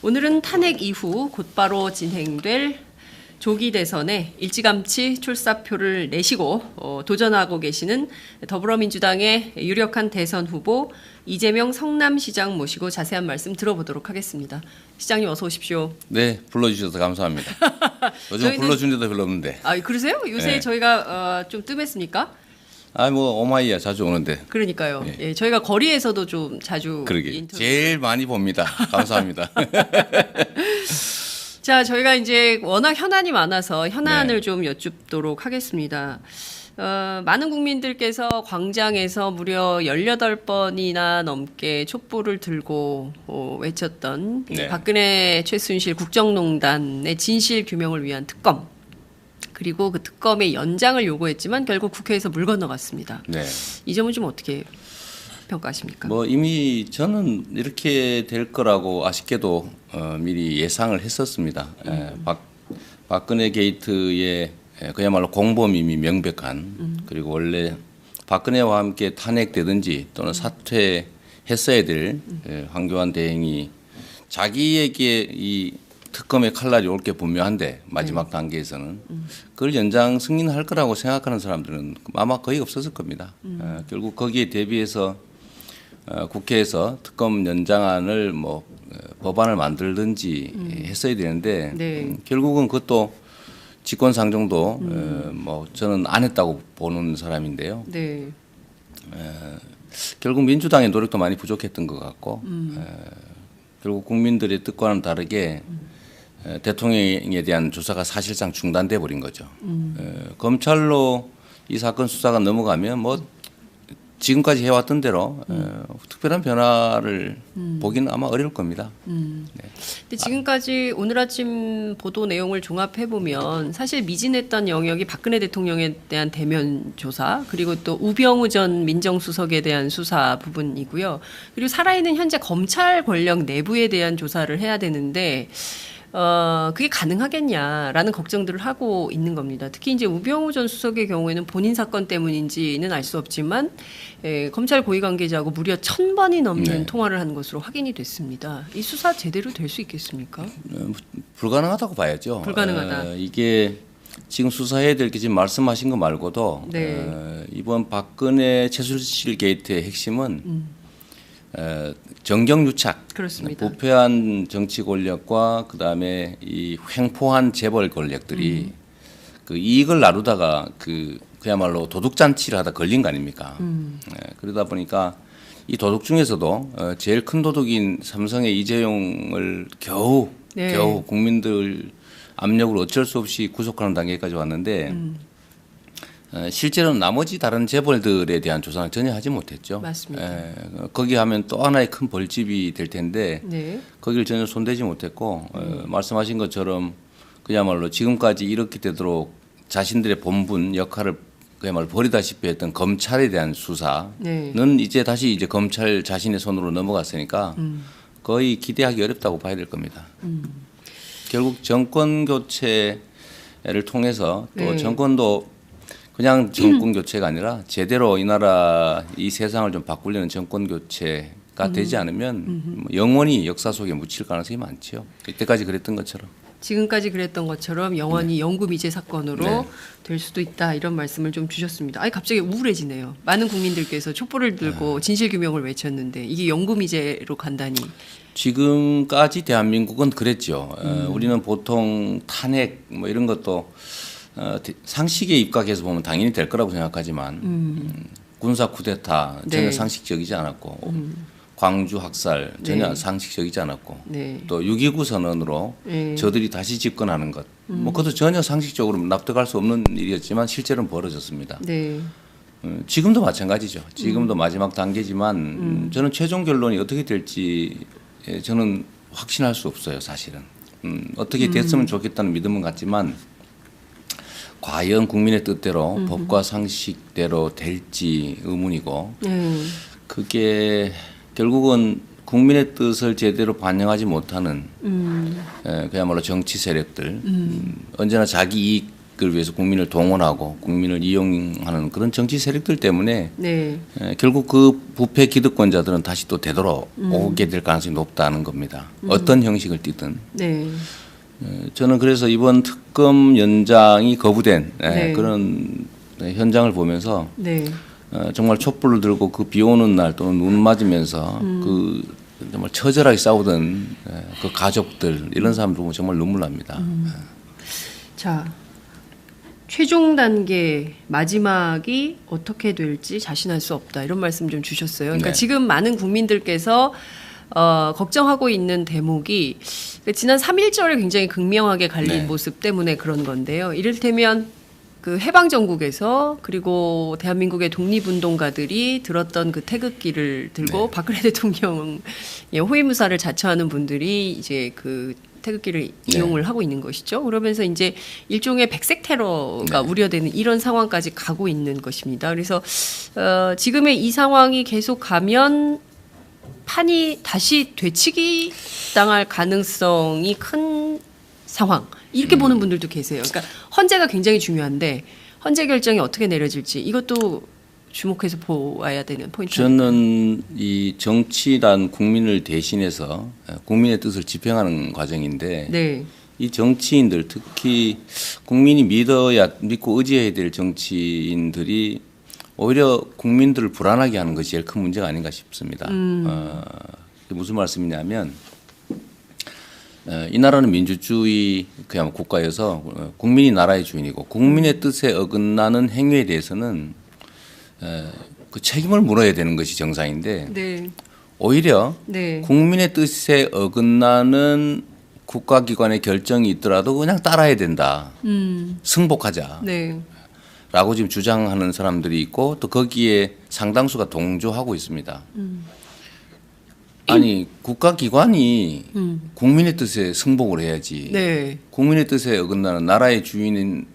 오늘은 탄핵 이후 곧바로 진행될 조기 대선에 일찌감치 출사표를 내시고 도전하고 계시는 더불어민주당의 유력한 대선 후보 이재명 성남시장 모시고 자세한 말씀 들어보도록 하겠습니다. 시장님 어서 오십시오. 네, 불러주셔서 감사합니다. 요즘 불러준 데도 별로 없는데. 아, 그러세요? 요새 네. 저희가 좀 뜸했습니까? 뭐 오마이야 자주 오는데. 그러니까요. 네. 예, 저희가 거리에서도 좀 자주 그러게. 제일 많이 봅니다. 감사합니다. 자, 저희가 이제 워낙 현안이 많아서 현안을 네. 좀 여쭙도록 하겠습니다. 많은 국민들께서 광장에서 무려 18번이나 넘게 촛불을 들고 외쳤던 네. 박근혜 최순실 국정농단의 진실 규명을 위한 특검, 그리고 그 특검의 연장을 요구했지만 결국 국회에서 물 건너갔습니다. 네. 이 점은 좀 어떻게 평가하십니까? 뭐 이미 저는 이렇게 될 거라고 아쉽게도 미리 예상을 했었습니다. 박근혜 게이트의 그야말로 공범임이 명백한, 그리고 원래 박근혜와 함께 탄핵되든지 또는 사퇴했어야 될 황교안 대행이 자기에게 이 특검의 칼날이 올 게 분명한데 마지막 단계에서는 그걸 연장 승인할 거라고 생각하는 사람들은 아마 거의 없었을 겁니다. 결국 거기에 대비해서 국회에서 특검 연장안을 법안을 만들든지 했어야 되는데 네. 결국은 그것도 직권상정도 저는 안 했다고 보는 사람인데요. 네. 결국 민주당의 노력도 많이 부족했던 것 같고 결국 국민들의 뜻과는 다르게 대통령에 대한 조사가 사실상 중단돼 버린 거죠. 검찰로 이 사건 수사가 넘어가면 지금까지 해왔던 대로 특별한 변화를 보기는 아마 어려울 겁니다. 네. 근데 지금까지 오늘 아침 보도 내용을 종합해 보면 사실 미진했던 영역이 박근혜 대통령에 대한 대면 조사, 그리고 또 우병우 전 민정수석에 대한 수사 부분이고요. 그리고 살아있는 현재 검찰 권력 내부에 대한 조사를 해야 되는데 그게 가능하겠냐라는 걱정들을 하고 있는 겁니다. 특히 이제 우병우 전 수석의 경우에는 본인 사건 때문인지는 알 수 없지만 검찰 고위 관계자하고 무려 1000번이 넘는 네. 통화를 한 것으로 확인이 됐습니다. 이 수사 제대로 될 수 있겠습니까? 불가능하다고 봐야죠. 불가능하다. 이게 지금 수사해야 될 게 지금 말씀하신 거 말고도 네. 이번 박근혜 최순실 게이트의 핵심은 정경유착, 그렇습니다. 부패한 정치 권력과 그다음에 이 횡포한 재벌 권력들이 그 이익을 나누다가 그야말로 도둑 잔치를 하다 걸린 거 아닙니까? 그러다 보니까 이 도둑 중에서도 제일 큰 도둑인 삼성의 이재용을 겨우 국민들 압력으로 어쩔 수 없이 구속하는 단계까지 왔는데 실제로는 나머지 다른 재벌들에 대한 조사는 전혀 하지 못했죠. 맞습니다. 거기 하면 또 하나의 큰 벌집이 될 텐데 네. 거기를 전혀 손대지 못했고 말씀하신 것처럼 그야말로 지금까지 이렇게 되도록 자신들의 본분 역할을 그야말로 버리다시피 했던 검찰에 대한 수사는 네. 이제 다시 검찰 자신의 손으로 넘어갔으니까 거의 기대하기 어렵다고 봐야 될 겁니다. 결국 정권 교체를 통해서 또 네. 정권도 그냥 정권 교체가 아니라 제대로 이 나라 이 세상을 좀 바꾸려는 정권 교체가 되지 않으면 영원히 역사 속에 묻힐 가능성이 많죠. 이때까지 그랬던 것처럼. 지금까지 그랬던 것처럼 영원히 영구미제 사건으로 네. 될 수도 있다, 이런 말씀을 좀 주셨습니다. 아니, 갑자기 우울해지네요. 많은 국민들께서 촛불을 들고 진실규명을 외쳤는데 이게 영구미제로 간다니. 지금까지 대한민국은 그랬죠. 우리는 보통 탄핵 이런 것도 상식에 입각해서 보면 당연히 될 거라고 생각하지만 군사 쿠데타 전혀 네. 상식적이지 않았고 광주 학살 전혀 네. 상식적이지 않았고 네. 또 6.29 선언으로 네. 저들이 다시 집권하는 것 그것도 전혀 상식적으로 납득할 수 없는 일이었지만 실제로는 벌어졌습니다. 네. 지금도 마찬가지죠. 지금도 마지막 단계지만 저는 최종 결론이 어떻게 될지 저는 확신할 수 없어요. 사실은 어떻게 됐으면 좋겠다는 믿음은 같지만 과연 국민의 뜻대로 법과 상식대로 될지 의문이고 그게 결국은 국민의 뜻을 제대로 반영하지 못하는 그야말로 정치 세력들 언제나 자기 이익 이익을 위해서 국민을 동원하고 국민을 이용하는 그런 정치 세력들 때문에 네. 결국 그 부패 기득권자들은 다시 또 되돌아오게 될 가능성이 높다는 겁니다. 어떤 형식을 띠든. 네. 저는 그래서 이번 특검 연장이 거부된 네. 그런 현장을 보면서 네. 정말 촛불을 들고 그 비 오는 날 또는 눈 맞으면서 그 정말 처절하게 싸우던 그 가족들 이런 사람들 보면 정말 눈물 납니다. 자, 최종 단계 마지막이 어떻게 될지 자신할 수 없다 이런 말씀 좀 주셨어요. 그러니까 네. 지금 많은 국민들께서 걱정하고 있는 대목이 지난 3.1절에 굉장히 극명하게 갈린 네. 모습 때문에 그런 건데요. 이를테면 그 해방 전국에서 그리고 대한민국의 독립운동가들이 들었던 그 태극기를 들고 네. 박근혜 대통령의 호위무사를 자처하는 분들이 이제 그 태극기를 네. 이용을 하고 있는 것이죠. 그러면서 이제 일종의 백색 테러가 네. 우려되는 이런 상황까지 가고 있는 것입니다. 그래서 지금의 이 상황이 계속 가면 판이 다시 되치기 당할 가능성이 큰 상황 이렇게 보는 분들도 계세요. 그러니까 헌재가 굉장히 중요한데 헌재 결정이 어떻게 내려질지 이것도 주목해서 보아야 되는 포인트입니다. 저는 이 정치란 국민을 대신해서 국민의 뜻을 집행하는 과정인데 네, 이 정치인들 특히 국민이 믿고 의지해야 될 정치인들이 오히려 국민들을 불안하게 하는 것이 제일 큰 문제가 아닌가 싶습니다. 이게 무슨 말씀이냐면 이 나라는 민주주의 그야말로 국가여서 국민이 나라의 주인이고 국민의 뜻에 어긋나는 행위에 대해서는 그 책임을 물어야 되는 것이 정상인데 네, 오히려 네, 국민의 뜻에 어긋나는 국가기관의 결정이 있더라도 그냥 따라야 된다. 승복하자. 네, 라고 지금 주장하는 사람들이 있고 또 거기에 상당수가 동조하고 있습니다. 아니 국가기관이 국민의 뜻에 승복을 해야지. 네, 국민의 뜻에 어긋나는 나라의 주인인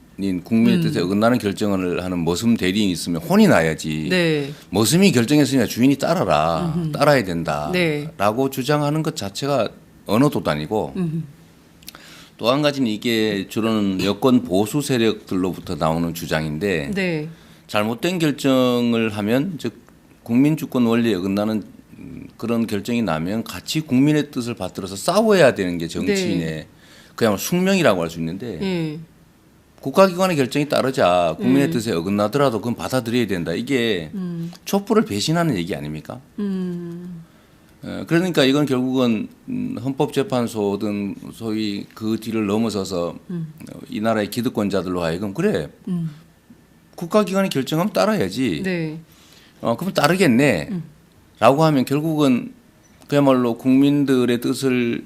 국민의 뜻에 어긋나는 결정을 하는 머슴 대리인이 있으면 혼이 나야지. 네, 머슴이 결정했으니까 주인이 따라야 된다. 네. 라고 주장하는 것 자체가 언어도도 아니고 또 한 가지는 이게 주로는 여권 보수 세력들로부터 나오는 주장인데 네, 잘못된 결정을 하면 즉 국민 주권 원리에 어긋나는 그런 결정이 나면 같이 국민의 뜻을 받들어서 싸워야 되는 게 정치인의 그야말로 숙명이라고 할 수 있는데 네, 국가기관의 결정이 따르자 국민의 뜻에 어긋나더라도 그건 받아들여야 된다. 이게 촛불을 배신하는 얘기 아닙니까? 그러니까 이건 결국은 헌법재판소든 소위 그 뒤를 넘어서서 이 나라의 기득권자들로 하여금 그래 국가기관이 결정하면 따라야지. 네, 그럼 따르겠네. 라고 하면 결국은 그야말로 국민들의 뜻을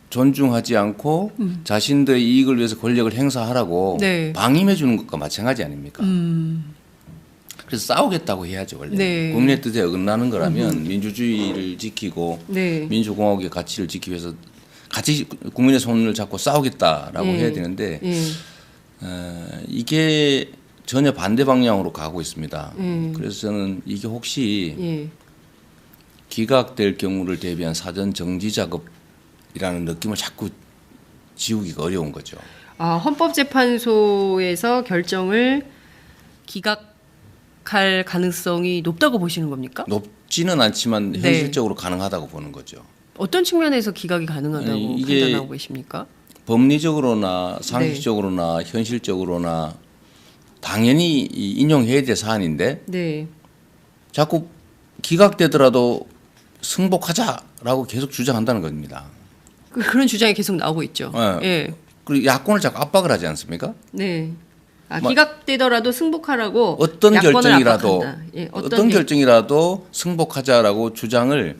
존중하지 않고 자신들의 이익을 위해서 권력을 행사하라고 네. 방임해 주는 것과 마찬가지 아닙니까? 그래서 싸우겠다고 해야죠 원래. 네. 국민의 뜻에 어긋나는 거라면 민주주의를 지키고 네. 민주공화국의 가치를 지키기 위해서 같이 국민의 손을 잡고 싸우겠다라고 예. 해야 되는데 예. 이게 전혀 반대 방향으로 가고 있습니다. 그래서 저는 이게 혹시 예. 기각될 경우를 대비한 사전 정지 작업이라는 느낌을 자꾸 지우기가 어려운 거죠. 아, 헌법재판소에서 결정을 기각할 가능성이 높다고 보시는 겁니까? 높지는 않지만 네. 현실적으로 가능하다고 보는 거죠. 어떤 측면에서 기각이 가능하다고 아니, 이게 판단하고 계십니까? 법리적으로나 상식적으로나 현실적으로나 당연히 인용해야 될 사안인데 네. 자꾸 기각되더라도 승복하자라고 계속 주장한다는 겁니다. 그런 주장이 계속 나오고 있죠. 예. 예. 그리고 야권을 자꾸 압박을 하지 않습니까? 네. 아, 기각되더라도 승복하라고 어떤 야권을 결정이라도 압박한다. 예, 어떤 결정이라도 승복하자라고 주장을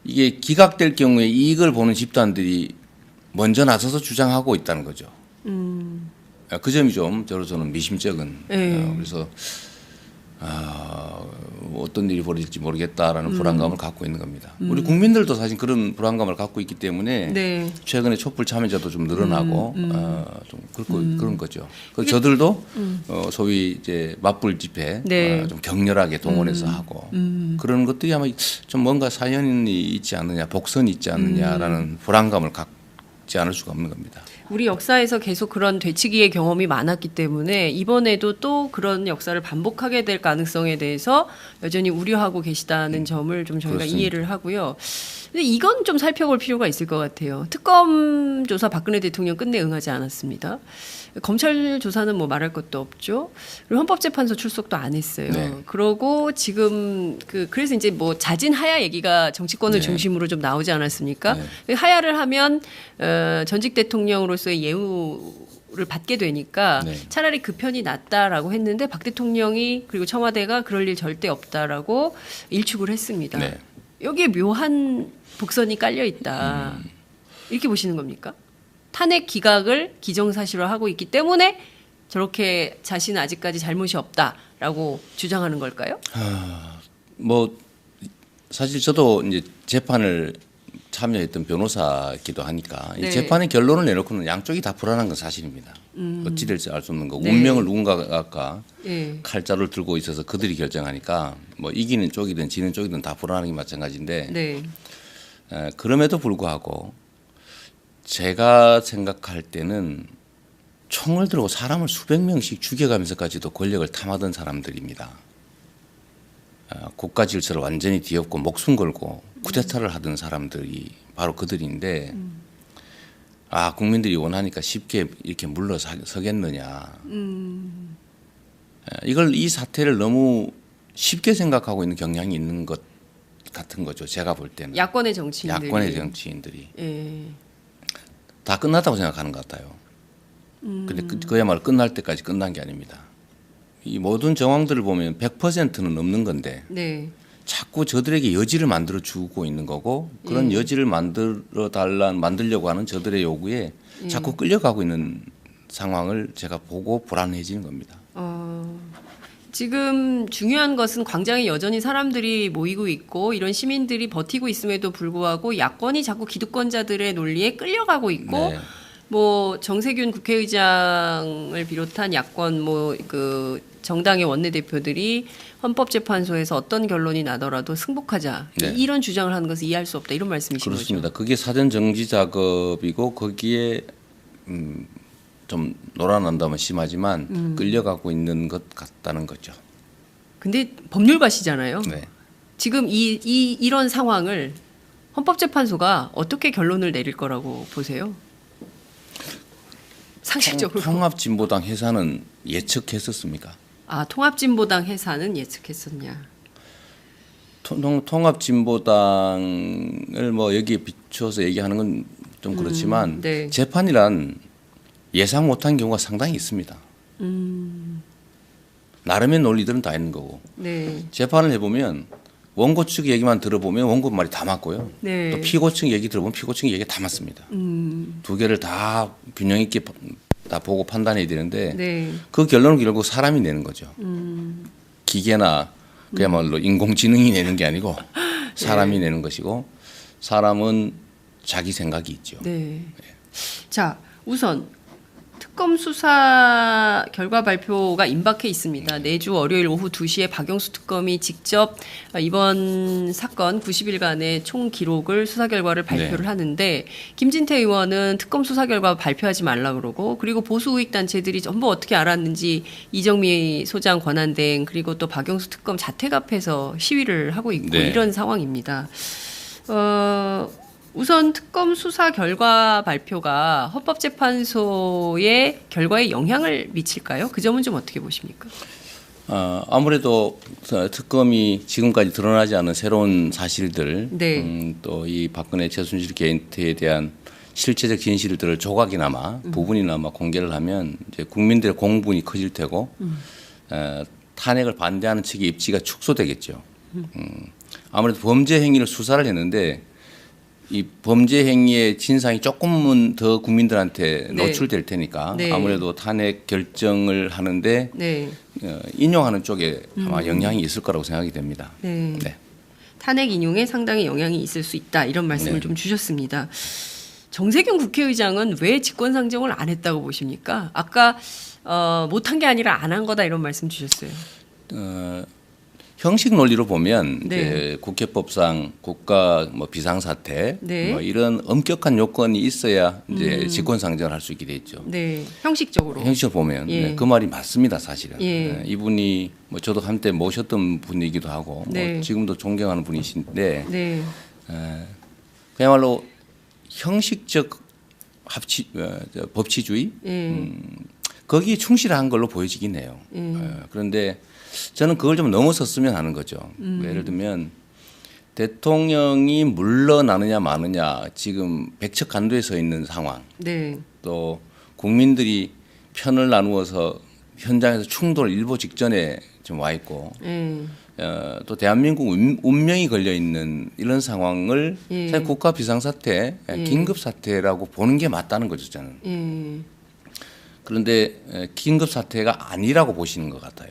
이게 기각될 경우에 이익을 보는 집단들이 먼저 나서서 주장하고 있다는 거죠. 그 점이 좀 저로서는 미심쩍은. 네. 그래서 어떤 일이 벌어질지 모르겠다라는 불안감을 갖고 있는 겁니다. 우리 국민들도 사실 그런 불안감을 갖고 있기 때문에 네. 최근에 촛불 참여자도 좀 늘어나고 좀 그런 거죠. 그래서 저들도 소위 이제 맞불 집회 네. 좀 격렬하게 동원해서 하고 그런 것들이 아마 좀 뭔가 사연이 있지 않느냐, 복선이 있지 않느냐라는 불안감을 있지 않을 수가 없는 겁니다. 우리 역사에서 계속 그런 되치기의 경험이 많았기 때문에 이번에도 또 그런 역사를 반복하게 될 가능성에 대해서 여전히 우려하고 계시다는 점을 좀 저희가 그렇습니다. 이해를 하고요. 근데 이건 좀 살펴볼 필요가 있을 것 같아요. 특검 조사 박근혜 대통령 끝내 응하지 않았습니다. 검찰 조사는 뭐 말할 것도 없죠. 그리고 헌법재판소 출석도 안 했어요. 네. 그러고 지금 그래서 이제 뭐 자진 하야 얘기가 정치권을 네. 중심으로 좀 나오지 않았습니까? 네. 하야를 하면 전직 대통령으로서의 예우를 받게 되니까 네. 차라리 그 편이 낫다라고 했는데 박 대통령이 그리고 청와대가 그럴 일 절대 없다라고 일축을 했습니다. 네. 여기에 묘한 복선이 깔려 있다. 이렇게 보시는 겁니까? 탄핵 기각을 기정사실화하고 있기 때문에 저렇게 자신은 아직까지 잘못이 없다라고 주장하는 걸까요? 뭐 사실 저도 이제 재판을 참여했던 변호사이기도 하니까 네. 이 재판의 결론을 내놓고는 양쪽이 다 불안한 건 사실입니다. 어찌 될지 알 수 없는 거고 네. 운명을 누군가가 예. 칼자루를 들고 있어서 그들이 결정하니까 뭐 이기는 쪽이든 지는 쪽이든 다 불안한 게 마찬가지인데 네. 그럼에도 불구하고 제가 생각할 때는 총을 들고 사람을 수백 명씩 죽여가면서까지도 권력을 탐하던 사람들입니다. 국가 질서를 완전히 뒤엎고 목숨 걸고 쿠데타를 하던 사람들이 바로 그들인데 국민들이 원하니까 쉽게 이렇게 물러서겠느냐. 이 사태를 너무 쉽게 생각하고 있는 경향이 있는 것 같은 거죠. 제가 볼 때는. 야권의 정치인들이. 야권의 정치인들이. 예. 다 끝났다고 생각하는 것 같아요. 근데 그야말로 끝날 때까지 끝난 게 아닙니다. 이 모든 정황들을 보면 100%는 넘는 건데 네. 자꾸 저들에게 여지를 만들어 주고 있는 거고 그런 여지를 만들려고 하는 저들의 요구에 자꾸 끌려가고 있는 상황을 제가 보고 불안해지는 겁니다. 지금 중요한 것은 광장에 여전히 사람들이 모이고 있고 이런 시민들이 버티고 있음에도 불구하고 야권이 자꾸 기득권자들의 논리에 끌려가고 있고 네. 뭐 정세균 국회의장을 비롯한 야권 그 정당의 원내대표들이 헌법재판소에서 어떤 결론이 나더라도 승복하자 네. 이런 주장을 하는 것을 이해할 수 없다 이런 말씀이신 그렇습니다. 거죠. 그게 사전 정지 작업이고 거기에 좀 놀아난다면 심하지만 끌려가고 있는 것 같다는 거죠. 근데 법률가시잖아요. 네. 지금 이런 상황을 헌법재판소가 어떻게 결론을 내릴 거라고 보세요? 상식적으로. 통합진보당 해산은 예측했었습니까? 통합진보당 해산은 예측했었냐? 통합진보당을 뭐 여기에 비춰서 얘기하는 건 좀 그렇지만 네. 재판이란 예상 못한 경우가 상당히 있습니다. 나름의 논리들은 다 있는 거고 네. 재판을 해보면 원고 측 얘기만 들어보면 원고 말이 다 맞고요. 네. 또 피고 측 얘기 들어보면 피고 측 얘기가 다 맞습니다. 두 개를 다 균형 있게 다 보고 판단해야 되는데 네. 그 결론은 결국 사람이 내는 거죠. 기계나 그야말로 인공지능이 내는 게 아니고 사람이 내는 것이고 사람은 자기 생각이 있죠. 네. 자, 우선 특검 수사 결과 발표가 임박해 있습니다. 내주 월요일 오후 2시에 박영수 특검이 직접 이번 사건 90일간의 총 기록을 수사 결과를 발표를 하는데 김진태 의원은 특검 수사 결과 발표하지 말라 그러고 그리고 보수 우익 단체들이 전부 어떻게 알았는지 이정미 소장 권한대행 그리고 또 박영수 특검 자택 앞에서 시위를 하고 있고 네. 이런 상황입니다. 우선 특검 수사 결과 발표가 헌법재판소의 결과에 영향을 미칠까요? 그 점은 좀 어떻게 보십니까? 아무래도 특검이 지금까지 드러나지 않은 새로운 사실들, 네. 또 이 박근혜 최순실 게이트에 대한 실체적 진실들을 조각이나마 부분이나마 공개를 하면 이제 국민들의 공분이 커질 테고 탄핵을 반대하는 측의 입지가 축소되겠죠. 아무래도 범죄 행위를 수사를 했는데 이 범죄 행위의 진상이 조금은 더 국민들한테 네. 노출될 테니까 네. 아무래도 탄핵 결정을 하는데 네. 인용하는 쪽에 아마 영향이 있을 거라고 생각이 됩니다. 네. 네. 탄핵 인용에 상당히 영향이 있을 수 있다 이런 말씀을 네. 좀 주셨습니다. 정세균 국회의장은 왜 직권상정을 안 했다고 보십니까? 아까 못한 게 아니라 안 한 거다 이런 말씀 주셨어요. 형식 논리로 보면 네. 이제 국회법상 국가 뭐 비상사태 네. 뭐 이런 엄격한 요건이 있어야 이제 직권상정을 할 수 있게 돼 있죠. 네, 형식적으로. 형식을 보면 예. 네, 그 말이 맞습니다, 사실은. 예. 네, 이분이 뭐 저도 한때 모셨던 분이기도 하고 네. 뭐 지금도 존경하는 분이신데 네, 그야말로 형식적 법치주의 예, 거기에 충실한 걸로 보여지긴 해요. 그런데 저는 그걸 좀 넘어섰으면 하는 거죠. 예를 들면 대통령이 물러나느냐 마느냐 지금 백척간도에 서 있는 상황, 네, 또 국민들이 편을 나누어서 현장에서 충돌 일보 직전에 좀 와 있고 예, 또 대한민국 운명이 걸려 있는 이런 상황을 예. 사실 국가 비상사태, 예. 긴급 사태라고 보는 게 맞다는 거죠, 저는. 예. 그런데 긴급 사태가 아니라고 보시는 것 같아요.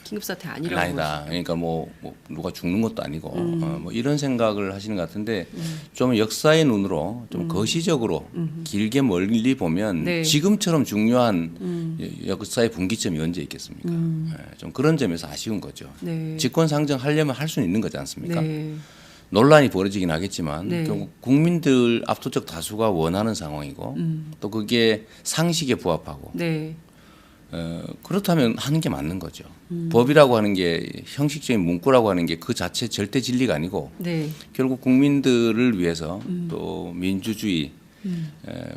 긴급사태 아니라고. 아니다. 그러니까 뭐 누가 죽는 것도 아니고 뭐 이런 생각을 하시는 것 같은데 좀 역사의 눈으로 좀 거시적으로 길게 멀리 보면 네. 지금처럼 중요한 역사의 분기점이 언제 있겠습니까? 좀 그런 점에서 아쉬운 거죠. 네. 직권 상정하려면 할 수는 있는 거지 않습니까? 네. 논란이 벌어지긴 하겠지만 네. 결국 국민들 압도적 다수가 원하는 상황이고 또 그게 상식에 부합하고 네. 그렇다면 하는 게 맞는 거죠. 법이라고 하는 게 형식적인 문구라고 하는 게 그 자체 절대 진리가 아니고 네. 결국 국민들을 위해서 또 민주주의,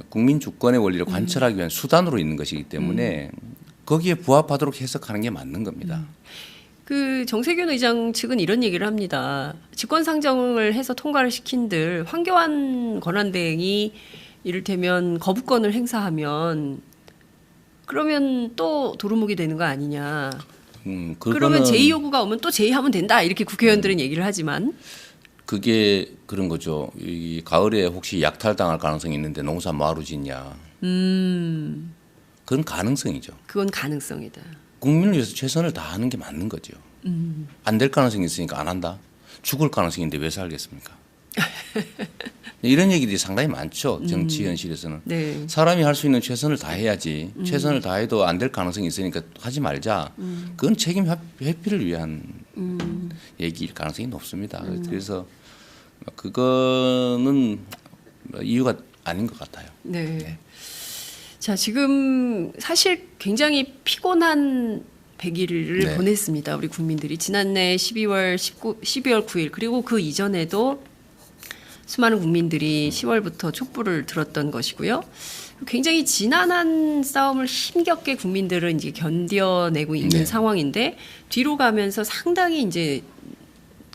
국민 주권의 원리를 관철하기 위한 수단으로 있는 것이기 때문에 거기에 부합하도록 해석하는 게 맞는 겁니다. 그 정세균 의장 측은 이런 얘기를 합니다. 직권상정을 해서 통과를 시킨들 황교안 권한대행이 이를테면 거부권을 행사하면 그러면 또 도루묵이 되는 거 아니냐. 그러면 제2 요구가 오면 또 제2하면 된다. 이렇게 국회의원들은 얘기를 하지만 그게 그런 거죠. 이 가을에 혹시 약탈당할 가능성이 있는데 농사 뭐하러 짓냐. 그건 가능성이죠. 그건 가능성이다. 국민을 위해서 최선을 다하는 게 맞는 거죠. 안 될 가능성이 있으니까 안 한다. 죽을 가능성인데 왜 살겠습니까? 이런 얘기들이 상당히 많죠. 정치 현실에서는. 네. 사람이 할 수 있는 최선을 다해야지. 최선을 다해도 안 될 가능성이 있으니까 하지 말자. 그건 책임 회피를 위한 얘기일 가능성이 높습니다. 그래서 그거는 이유가 아닌 것 같아요. 네. 네. 자, 지금 사실 굉장히 피곤한 100일을 네. 보냈습니다. 우리 국민들이 지난해 12월 9일 그리고 그 이전에도 수많은 국민들이 10월부터 촛불을 들었던 것이고요. 굉장히 지난한 싸움을 힘겹게 국민들은 이제 견뎌내고 있는 네. 상황인데 뒤로 가면서 상당히 이제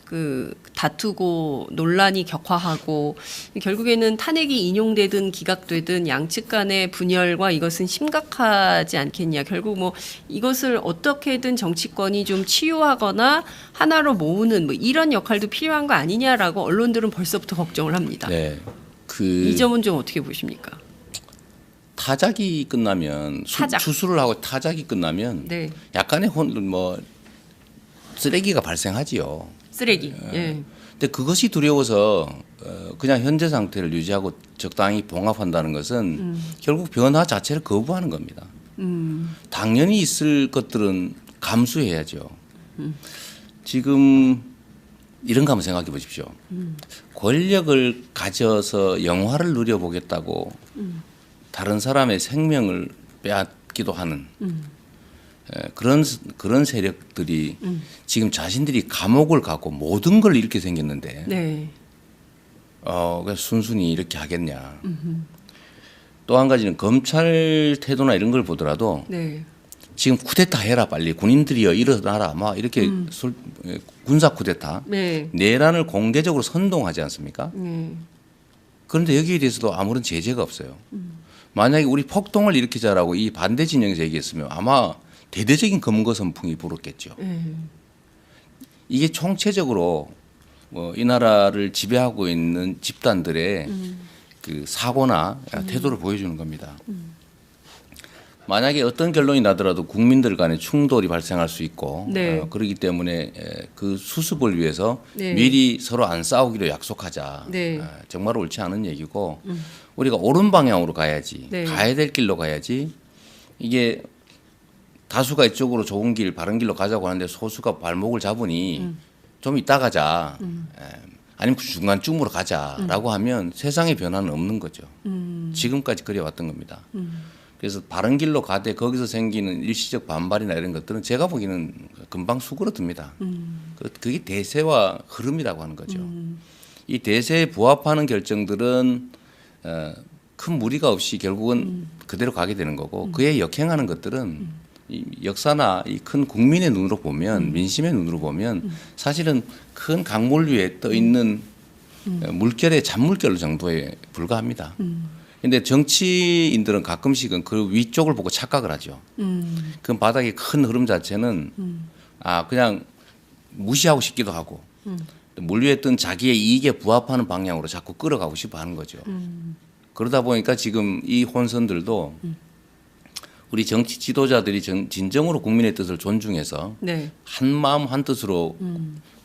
그 다투고 논란이 격화하고 결국에는 탄핵이 인용되든 기각되든 양측 간의 분열과 이것은 심각하지 않겠냐. 결국 뭐 이것을 어떻게든 정치권이 좀 치유하거나 하나로 모으는 뭐 이런 역할도 필요한 거 아니냐라고 언론들은 벌써부터 걱정을 합니다. 네. 이 점은 좀 어떻게 보십니까? 타작이 끝나면 타작. 수술을 하고 타작이 끝나면 네. 약간의 뭐 쓰레기가 발생하지요. 쓰레기. 예. 근데 그것이 두려워서 그냥 현재 상태를 유지하고 적당히 봉합한다는 것은 결국 변화 자체를 거부하는 겁니다. 당연히 있을 것들은 감수해야죠. 지금 이런 거 한번 생각해 보십시오. 권력을 가져서 영화를 누려보겠다고 다른 사람의 생명을 빼앗기도 하는 그런 세력들이 지금 자신들이 감옥을 가고 모든 걸 잃게 생겼는데 네. 그래서 순순히 이렇게 하겠냐. 또 한 가지는 검찰 태도나 이런 걸 보더라도 네. 지금 쿠데타 해라 빨리 군인들이여 일어나라 막 이렇게 군사 쿠데타 네. 내란을 공개적으로 선동하지 않습니까? 네. 그런데 여기에 대해서도 아무런 제재가 없어요. 만약에 우리 폭동을 일으키자라고 이 반대 진영에서 얘기했으면 아마 대대적인 검거 선풍이 불었겠죠. 이게 총체적으로 이 나라를 지배하고 있는 집단들의 그 사고나 태도를 보여주는 겁니다. 만약에 어떤 결론이 나더라도 국민들 간의 충돌이 발생할 수 있고 네. 그렇기 때문에 그 수습을 위해서 네. 미리 서로 안 싸우기로 약속하자. 네. 정말 옳지 않은 얘기고 우리가 옳은 방향으로 가야지. 네. 가야 될 길로 가야지. 이게 다수가 이쪽으로 좋은 길, 바른 길로 가자고 하는데 소수가 발목을 잡으니 좀 이따 가자. 아니면 중간쯤으로 가자라고 하면 세상의 변화는 없는 거죠. 지금까지 그래왔던 겁니다. 그래서 바른 길로 가되 거기서 생기는 일시적 반발이나 이런 것들은 제가 보기에는 금방 수그러듭니다. 그게 대세와 흐름이라고 하는 거죠. 이 대세에 부합하는 결정들은 큰 무리가 없이 결국은 그대로 가게 되는 거고 그에 역행하는 것들은 이 역사나 이 큰 국민의 눈으로 보면 민심의 눈으로 보면 사실은 큰 강물 위에 떠 있는 물결의 잔물결 정도에 불과합니다. 근데 정치인들은 가끔씩은 그 위쪽을 보고 착각을 하죠. 그 바닥의 큰 흐름 자체는 그냥 무시하고 싶기도 하고 물 위에 뜬 자기의 이익에 부합하는 방향으로 자꾸 끌어가고 싶어 하는 거죠. 그러다 보니까 지금 이 혼선들도 우리 정치 지도자들이 진정으로 국민의 뜻을 존중해서 네. 한 마음 한 뜻으로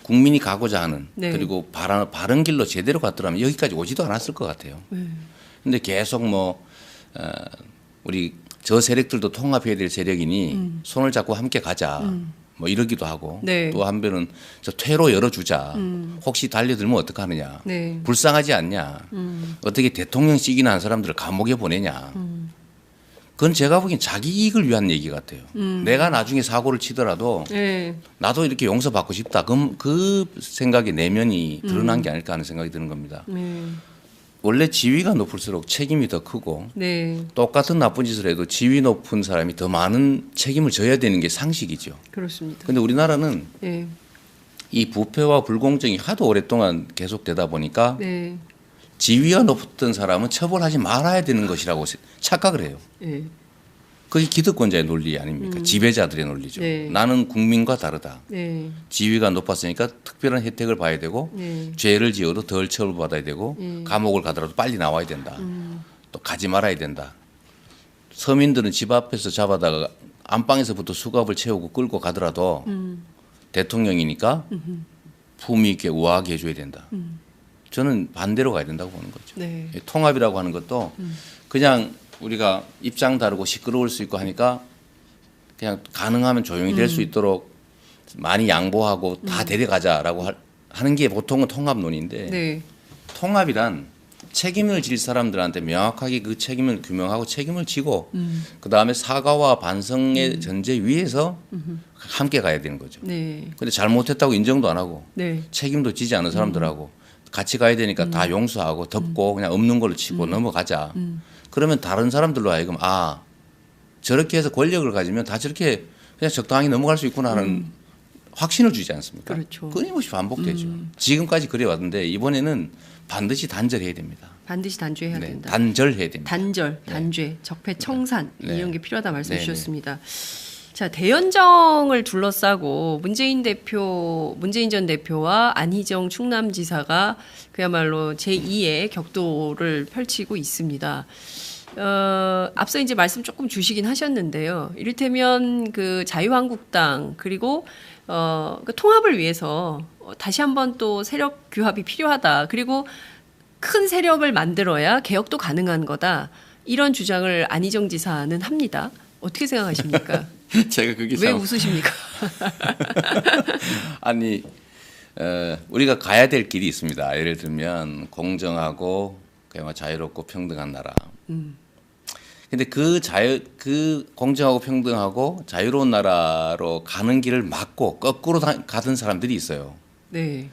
국민이 가고자 하는 네. 그리고 바른 길로 제대로 갔더라면 여기까지 오지도 않았을 것 같아요. 근데 계속 우리 저 세력들도 통합해야 될 세력이니 손을 잡고 함께 가자. 뭐 이러기도 하고 네. 또 한편은 저 퇴로 열어주자. 혹시 달려들면 어떡하느냐. 네. 불쌍하지 않냐. 어떻게 대통령직이나 한 사람들을 감옥에 보내냐. 그건 제가 보기엔 자기 이익을 위한 얘기 같아요. 내가 나중에 사고를 치더라도 네. 나도 이렇게 용서받고 싶다. 그럼 그 생각의 내면이 드러난 게 아닐까 하는 생각이 드는 겁니다. 원래 지위가 높을수록 책임이 더 크고 네. 똑같은 나쁜 짓을 해도 지위 높은 사람이 더 많은 책임을 져야 되는 게 상식이죠. 그렇습니다. 그런데 우리나라는 네. 이 부패와 불공정이 하도 오랫동안 계속되다 보니까 네. 지위가 높은 사람은 처벌하지 말아야 되는 것이라고 착각을 해요. 네. 그게 기득권자의 논리 아닙니까? 지배자들의 논리죠. 네. 나는 국민과 다르다. 네. 지위가 높았으니까 특별한 혜택을 봐야 되고 네. 죄를 지어도 덜 처벌받아야 되고 감옥을 가더라도 빨리 나와야 된다. 또 가지 말아야 된다. 서민들은 집 앞에서 잡아다가 안방에서부터 수갑을 채우고 끌고 가더라도 대통령이니까 품위 있게 우아하게 해줘야 된다. 저는 반대로 가야 된다고 보는 거죠. 네. 통합이라고 하는 것도 그냥 우리가 입장 다르고 시끄러울 수 있고 하니까 그냥 가능하면 조용히 될 수 있도록 많이 양보하고 다 데려가자라고 하는 게 보통은 통합론인데 네. 통합이란 책임을 질 사람들한테 명확하게 그 책임을 규명하고 책임을 지고 그다음에 사과와 반성의 전제 위에서 함께 가야 되는 거죠. 네. 근데 잘못했다고 인정도 안 하고 네. 책임도 지지 않은 사람들하고 같이 가야 되니까 다 용서하고 덮고 그냥 없는 걸로 치고 넘어가자. 그러면 다른 사람들로 하여금 저렇게 해서 권력을 가지면 다 저렇게 그냥 적당히 넘어갈 수 있구나 하는 확신을 주지 않습니까? 그렇죠. 끊임없이 반복되죠. 지금까지 그래 왔는데 이번에는 반드시 단절해야 됩니다. 반드시 단죄해야 네, 된다. 단절해야 됩니다. 단절, 단죄, 적폐 청산 네. 이런 게 필요하다 말씀 네, 주셨습니다. 자, 대연정을 둘러싸고 문재인 전 대표와 안희정 충남지사가 그야말로 제2의 격돌을 펼치고 있습니다. 앞서 이제 말씀 조금 주시긴 하셨는데요. 이를테면 그 자유한국당 그리고 그 통합을 위해서 다시 한번 또 세력 규합이 필요하다. 그리고 큰 세력을 만들어야 개혁도 가능한 거다. 이런 주장을 안희정 지사는 합니다. 어떻게 생각하십니까? 제가 그게 왜 웃으십니까? 아니 우리가 가야 될 길이 있습니다. 예를 들면 공정하고 그야말로 자유롭고 평등한 나라. 근데 그 공정하고 평등하고 자유로운 나라로 가는 길을 막고 거꾸로 가던 사람들이 있어요. 네.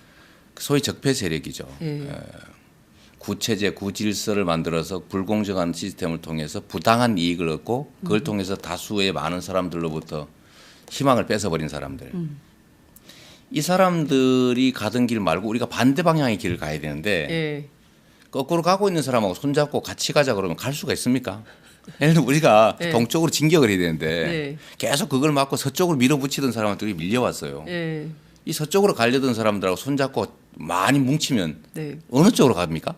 소위 적폐 세력이죠. 네. 구체제, 구질서를 만들어서 불공정한 시스템을 통해서 부당한 이익을 얻고 그걸 통해서 다수의 많은 사람들로부터 희망을 뺏어버린 사람들. 이 사람들이 가던 길 말고 우리가 반대 방향의 길을 가야 되는데 네. 거꾸로 가고 있는 사람하고 손잡고 같이 가자 그러면 갈 수가 있습니까? 예를 들면 우리가 네. 동쪽으로 진격을 해야 되는데 네. 계속 그걸 막고 서쪽으로 밀어붙이던 사람들이 밀려왔어요. 네. 이 서쪽으로 가려던 사람들하고 손잡고 많이 뭉치면 네. 어느 쪽으로 갑니까?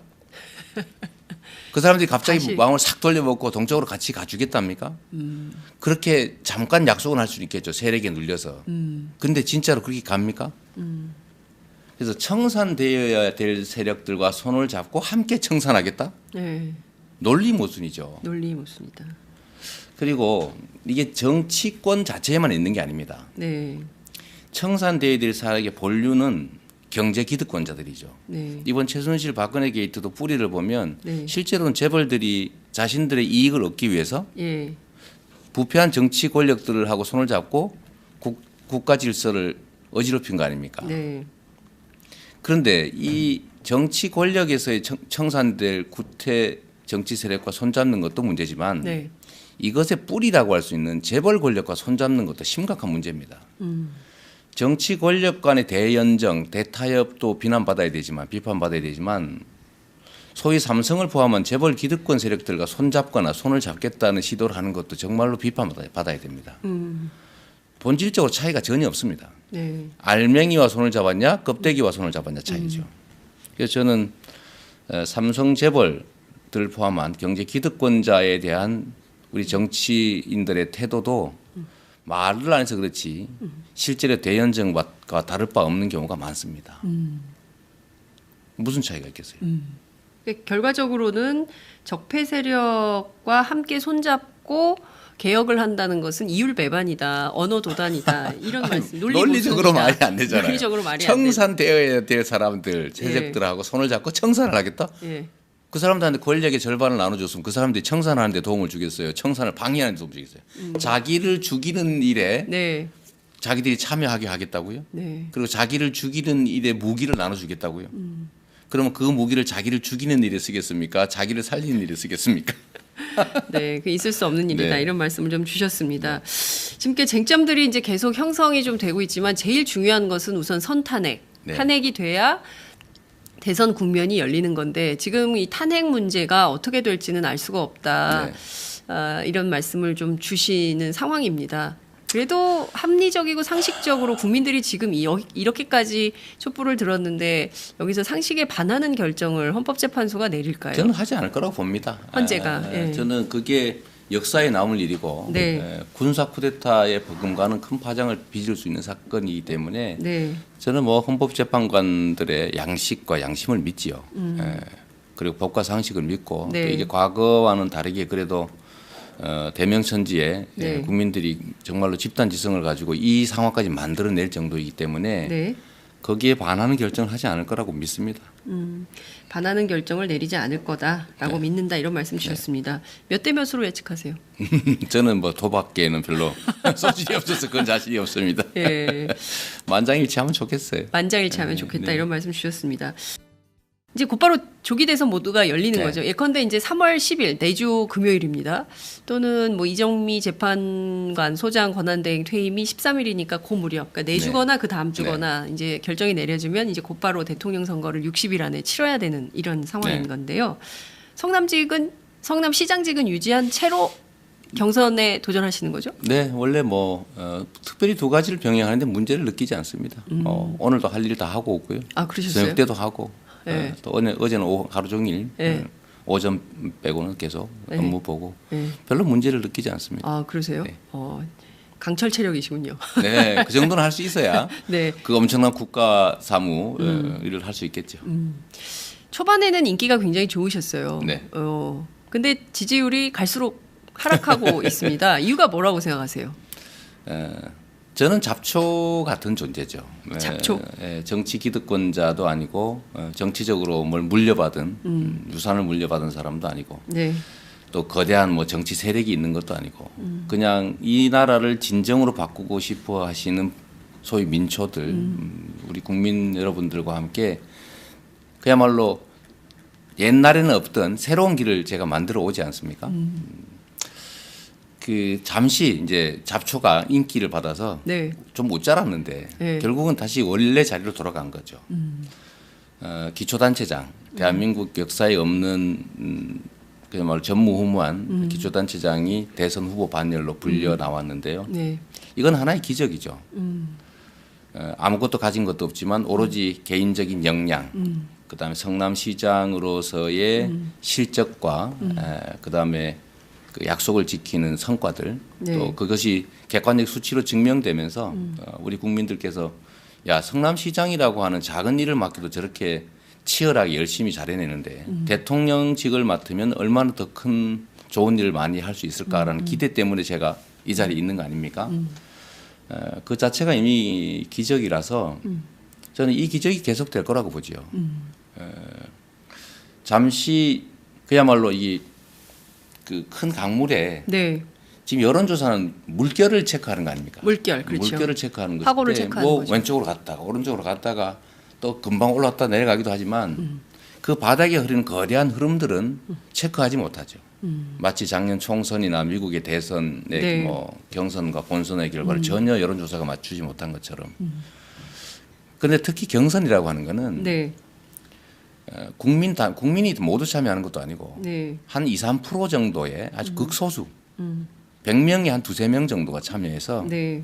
그 사람들이 갑자기 다시. 마음을 싹 돌려먹고 동쪽으로 같이 가주겠답니까? 그렇게 잠깐 약속은 할 수 있겠죠. 세력에 눌려서. 근데 진짜로 그렇게 갑니까? 그래서 청산되어야 될 세력들과 손을 잡고 함께 청산하겠다? 네. 논리 모순이죠. 논리 묻습니다. 그리고 이게 정치권 자체에만 있는 게 아닙니다. 네. 청산돼야 될 사회의 본류는 경제 기득권자들이죠. 네. 이번 최순실 박근혜 게이트도 뿌리를 보면 네. 실제로는 재벌들이 자신들의 이익을 얻기 위해서 예. 부패한 정치 권력들을 하고 손을 잡고 국가 질서를 어지럽힌 거 아닙니까? 네. 그런데 이 정치 권력에서의 청산될 구태 정치 세력과 손잡는 것도 문제지만 네. 이것의 뿌리라고 할 수 있는 재벌 권력과 손잡는 것도 심각한 문제입니다. 정치 권력 간의 대연정, 대타협도 비판받아야 되지만 소위 삼성을 포함한 재벌 기득권 세력들과 손잡거나 손을 잡겠다는 시도를 하는 것도 정말로 비판받아야 됩니다. 본질적으로 차이가 전혀 없습니다. 네. 알맹이와 손을 잡았냐, 껍데기와 손을 잡았냐 차이죠. 그래서 저는 삼성 재벌들 포함한 경제 기득권자에 대한 우리 정치인들의 태도도 말을 안 해서 그렇지 실제로 대연정과 다를 바 없는 경우가 많습니다. 무슨 차이가 있겠어요? 결과적으로는 적폐 세력과 함께 손잡고 개혁을 한다는 것은 이율 배반이다, 언어 도단이다 이런 말씀. 논리적으로 말이 안 되잖아요. 논리적으로 말이 안 청산되어야 될 사람들, 세력들하고 손을 잡고 청산을 하겠다? 예. 그 사람들한테 권력의 절반을 나눠줬으면 그 사람들이 청산하는 데 도움을 주겠어요? 청산을 방해하는 데 도움을 주겠어요? 자기를 죽이는 일에 네. 자기들이 참여하게 하겠다고요? 네. 그리고 자기를 죽이는 일에 무기를 나눠주겠다고요? 그러면 그 무기를 자기를 죽이는 일에 쓰겠습니까? 자기를 살리는 일에 쓰겠습니까? 네, 그 있을 수 없는 일이다 네. 이런 말씀을 좀 주셨습니다. 지금 그 쟁점들이 이제 계속 형성이 좀 되고 있지만 제일 중요한 것은 우선 선탄핵, 네. 탄핵이 돼야 대선 국면이 열리는 건데 지금 이 탄핵 문제가 어떻게 될지는 알 수가 없다. 네. 이런 말씀을 좀 주시는 상황입니다. 그래도 합리적이고 상식적으로 국민들이 지금 이렇게까지 촛불을 들었는데 여기서 상식에 반하는 결정을 헌법재판소가 내릴까요? 저는 하지 않을 거라고 봅니다. 헌재가. 예. 저는 그게 역사에 남을 일이고 네. 군사 쿠데타의 버금가는 큰 파장을 빚을 수 있는 사건이기 때문에 네. 저는 뭐 헌법재판관들의 양식과 양심을 믿지요. 그리고 법과 상식을 믿고 네. 또 이게 과거와는 다르게 그래도 대명천지에 네. 국민들이 정말로 집단지성을 가지고 이 상황까지 만들어낼 정도이기 때문에 네. 거기에 반하는 결정을 하지 않을 거라고 믿습니다. 반하는 결정을 내리지 않을 거다라고 네. 믿는다 이런 말씀 주셨습니다. 몇 대 몇으로 예측하세요? 저는 뭐 도박계에는 별로 소질이 없어서 그건 자신이 없습니다. 예. 만장일치하면 좋겠어요. 만장일치하면 좋겠다 네. 이런 말씀 주셨습니다. 이제 곧바로 조기 대선 모두가 열리는 네. 거죠. 예컨대 이제 3월 10일 내주 금요일입니다. 또는 뭐 이정미 재판관 소장 권한대행 퇴임이 13일이니까 그 무렵, 그러니까 내주거나 그 다음 주거나 이제 결정이 내려지면 이제 곧바로 대통령 선거를 60일 안에 치러야 되는 이런 상황인 네. 건데요. 성남시장직은 유지한 채로 경선에 도전하시는 거죠? 네, 원래 뭐 특별히 두 가지를 병행하는데 문제를 느끼지 않습니다. 오늘도 할 일 다 하고 오고요. 아, 그러셨어요? 저녁 때도 하고 네. 또 어제는 하루 종일 네. 오전 빼고는 계속 네. 업무 보고 네. 별로 문제를 느끼지 않습니다. 아, 그러세요? 네. 강철 체력이시군요. 네, 그 정도는 할 수 있어야 네. 그 엄청난 국가 사무 일을 할 수 있겠죠. 초반에는 인기가 굉장히 좋으셨어요. 네. 근데 지지율이 갈수록 하락하고 있습니다. 이유가 뭐라고 생각하세요? 저는 잡초 같은 존재죠. 잡초? 정치 기득권자도 아니고 정치적으로 뭘 물려받은 유산을 물려받은 사람도 아니고 네. 또 거대한 뭐 정치 세력이 있는 것도 아니고 그냥 이 나라를 진정으로 바꾸고 싶어 하시는 소위 민초들 우리 국민 여러분들과 함께 그야말로 옛날에는 없던 새로운 길을 제가 만들어 오지 않습니까? 그 잠시 이제 잡초가 인기를 받아서 네. 좀 못 자랐는데 네. 결국은 다시 원래 자리로 돌아간 거죠. 기초단체장 대한민국 역사에 없는 그야말로 전무후무한 기초단체장이 대선 후보 반열로 불려 나왔는데요. 네. 이건 하나의 기적이죠. 아무것도 가진 것도 없지만 오로지 개인적인 역량, 그다음에 성남시장으로서의 실적과 그다음에 그 약속을 지키는 성과들 네. 또 그것이 객관적 수치로 증명되면서 우리 국민들께서 야 성남시장이라고 하는 작은 일을 맡겨도 저렇게 치열하게 열심히 잘해내는데 대통령직을 맡으면 얼마나 더 큰 좋은 일을 많이 할 수 있을까라는 기대 때문에 제가 이 자리에 있는 거 아닙니까? 그 자체가 이미 기적이라서 저는 이 기적이 계속될 거라고 보지요. 잠시 그야말로 이 그 큰 강물에 네. 지금 여론조사는 물결을 체크하는 거 아닙니까? 물결, 그렇죠. 물결을 체크하는 파고를 것인데 체크하는 뭐 거죠. 왼쪽으로 갔다가 오른쪽으로 갔다가 또 금방 올랐다 내려가기도 하지만 그 바닥에 흐르는 거대한 흐름들은 체크하지 못하죠. 마치 작년 총선이나 미국의 대선의 네. 뭐 경선과 본선의 결과를 전혀 여론조사가 맞추지 못한 것처럼. 그런데 특히 경선이라고 하는 거는 네. 국민이 모두 참여하는 것도 아니고 네. 한 2, 3% 정도의 아주 극소수 100명에 한 두세 명 정도가 참여해서 네.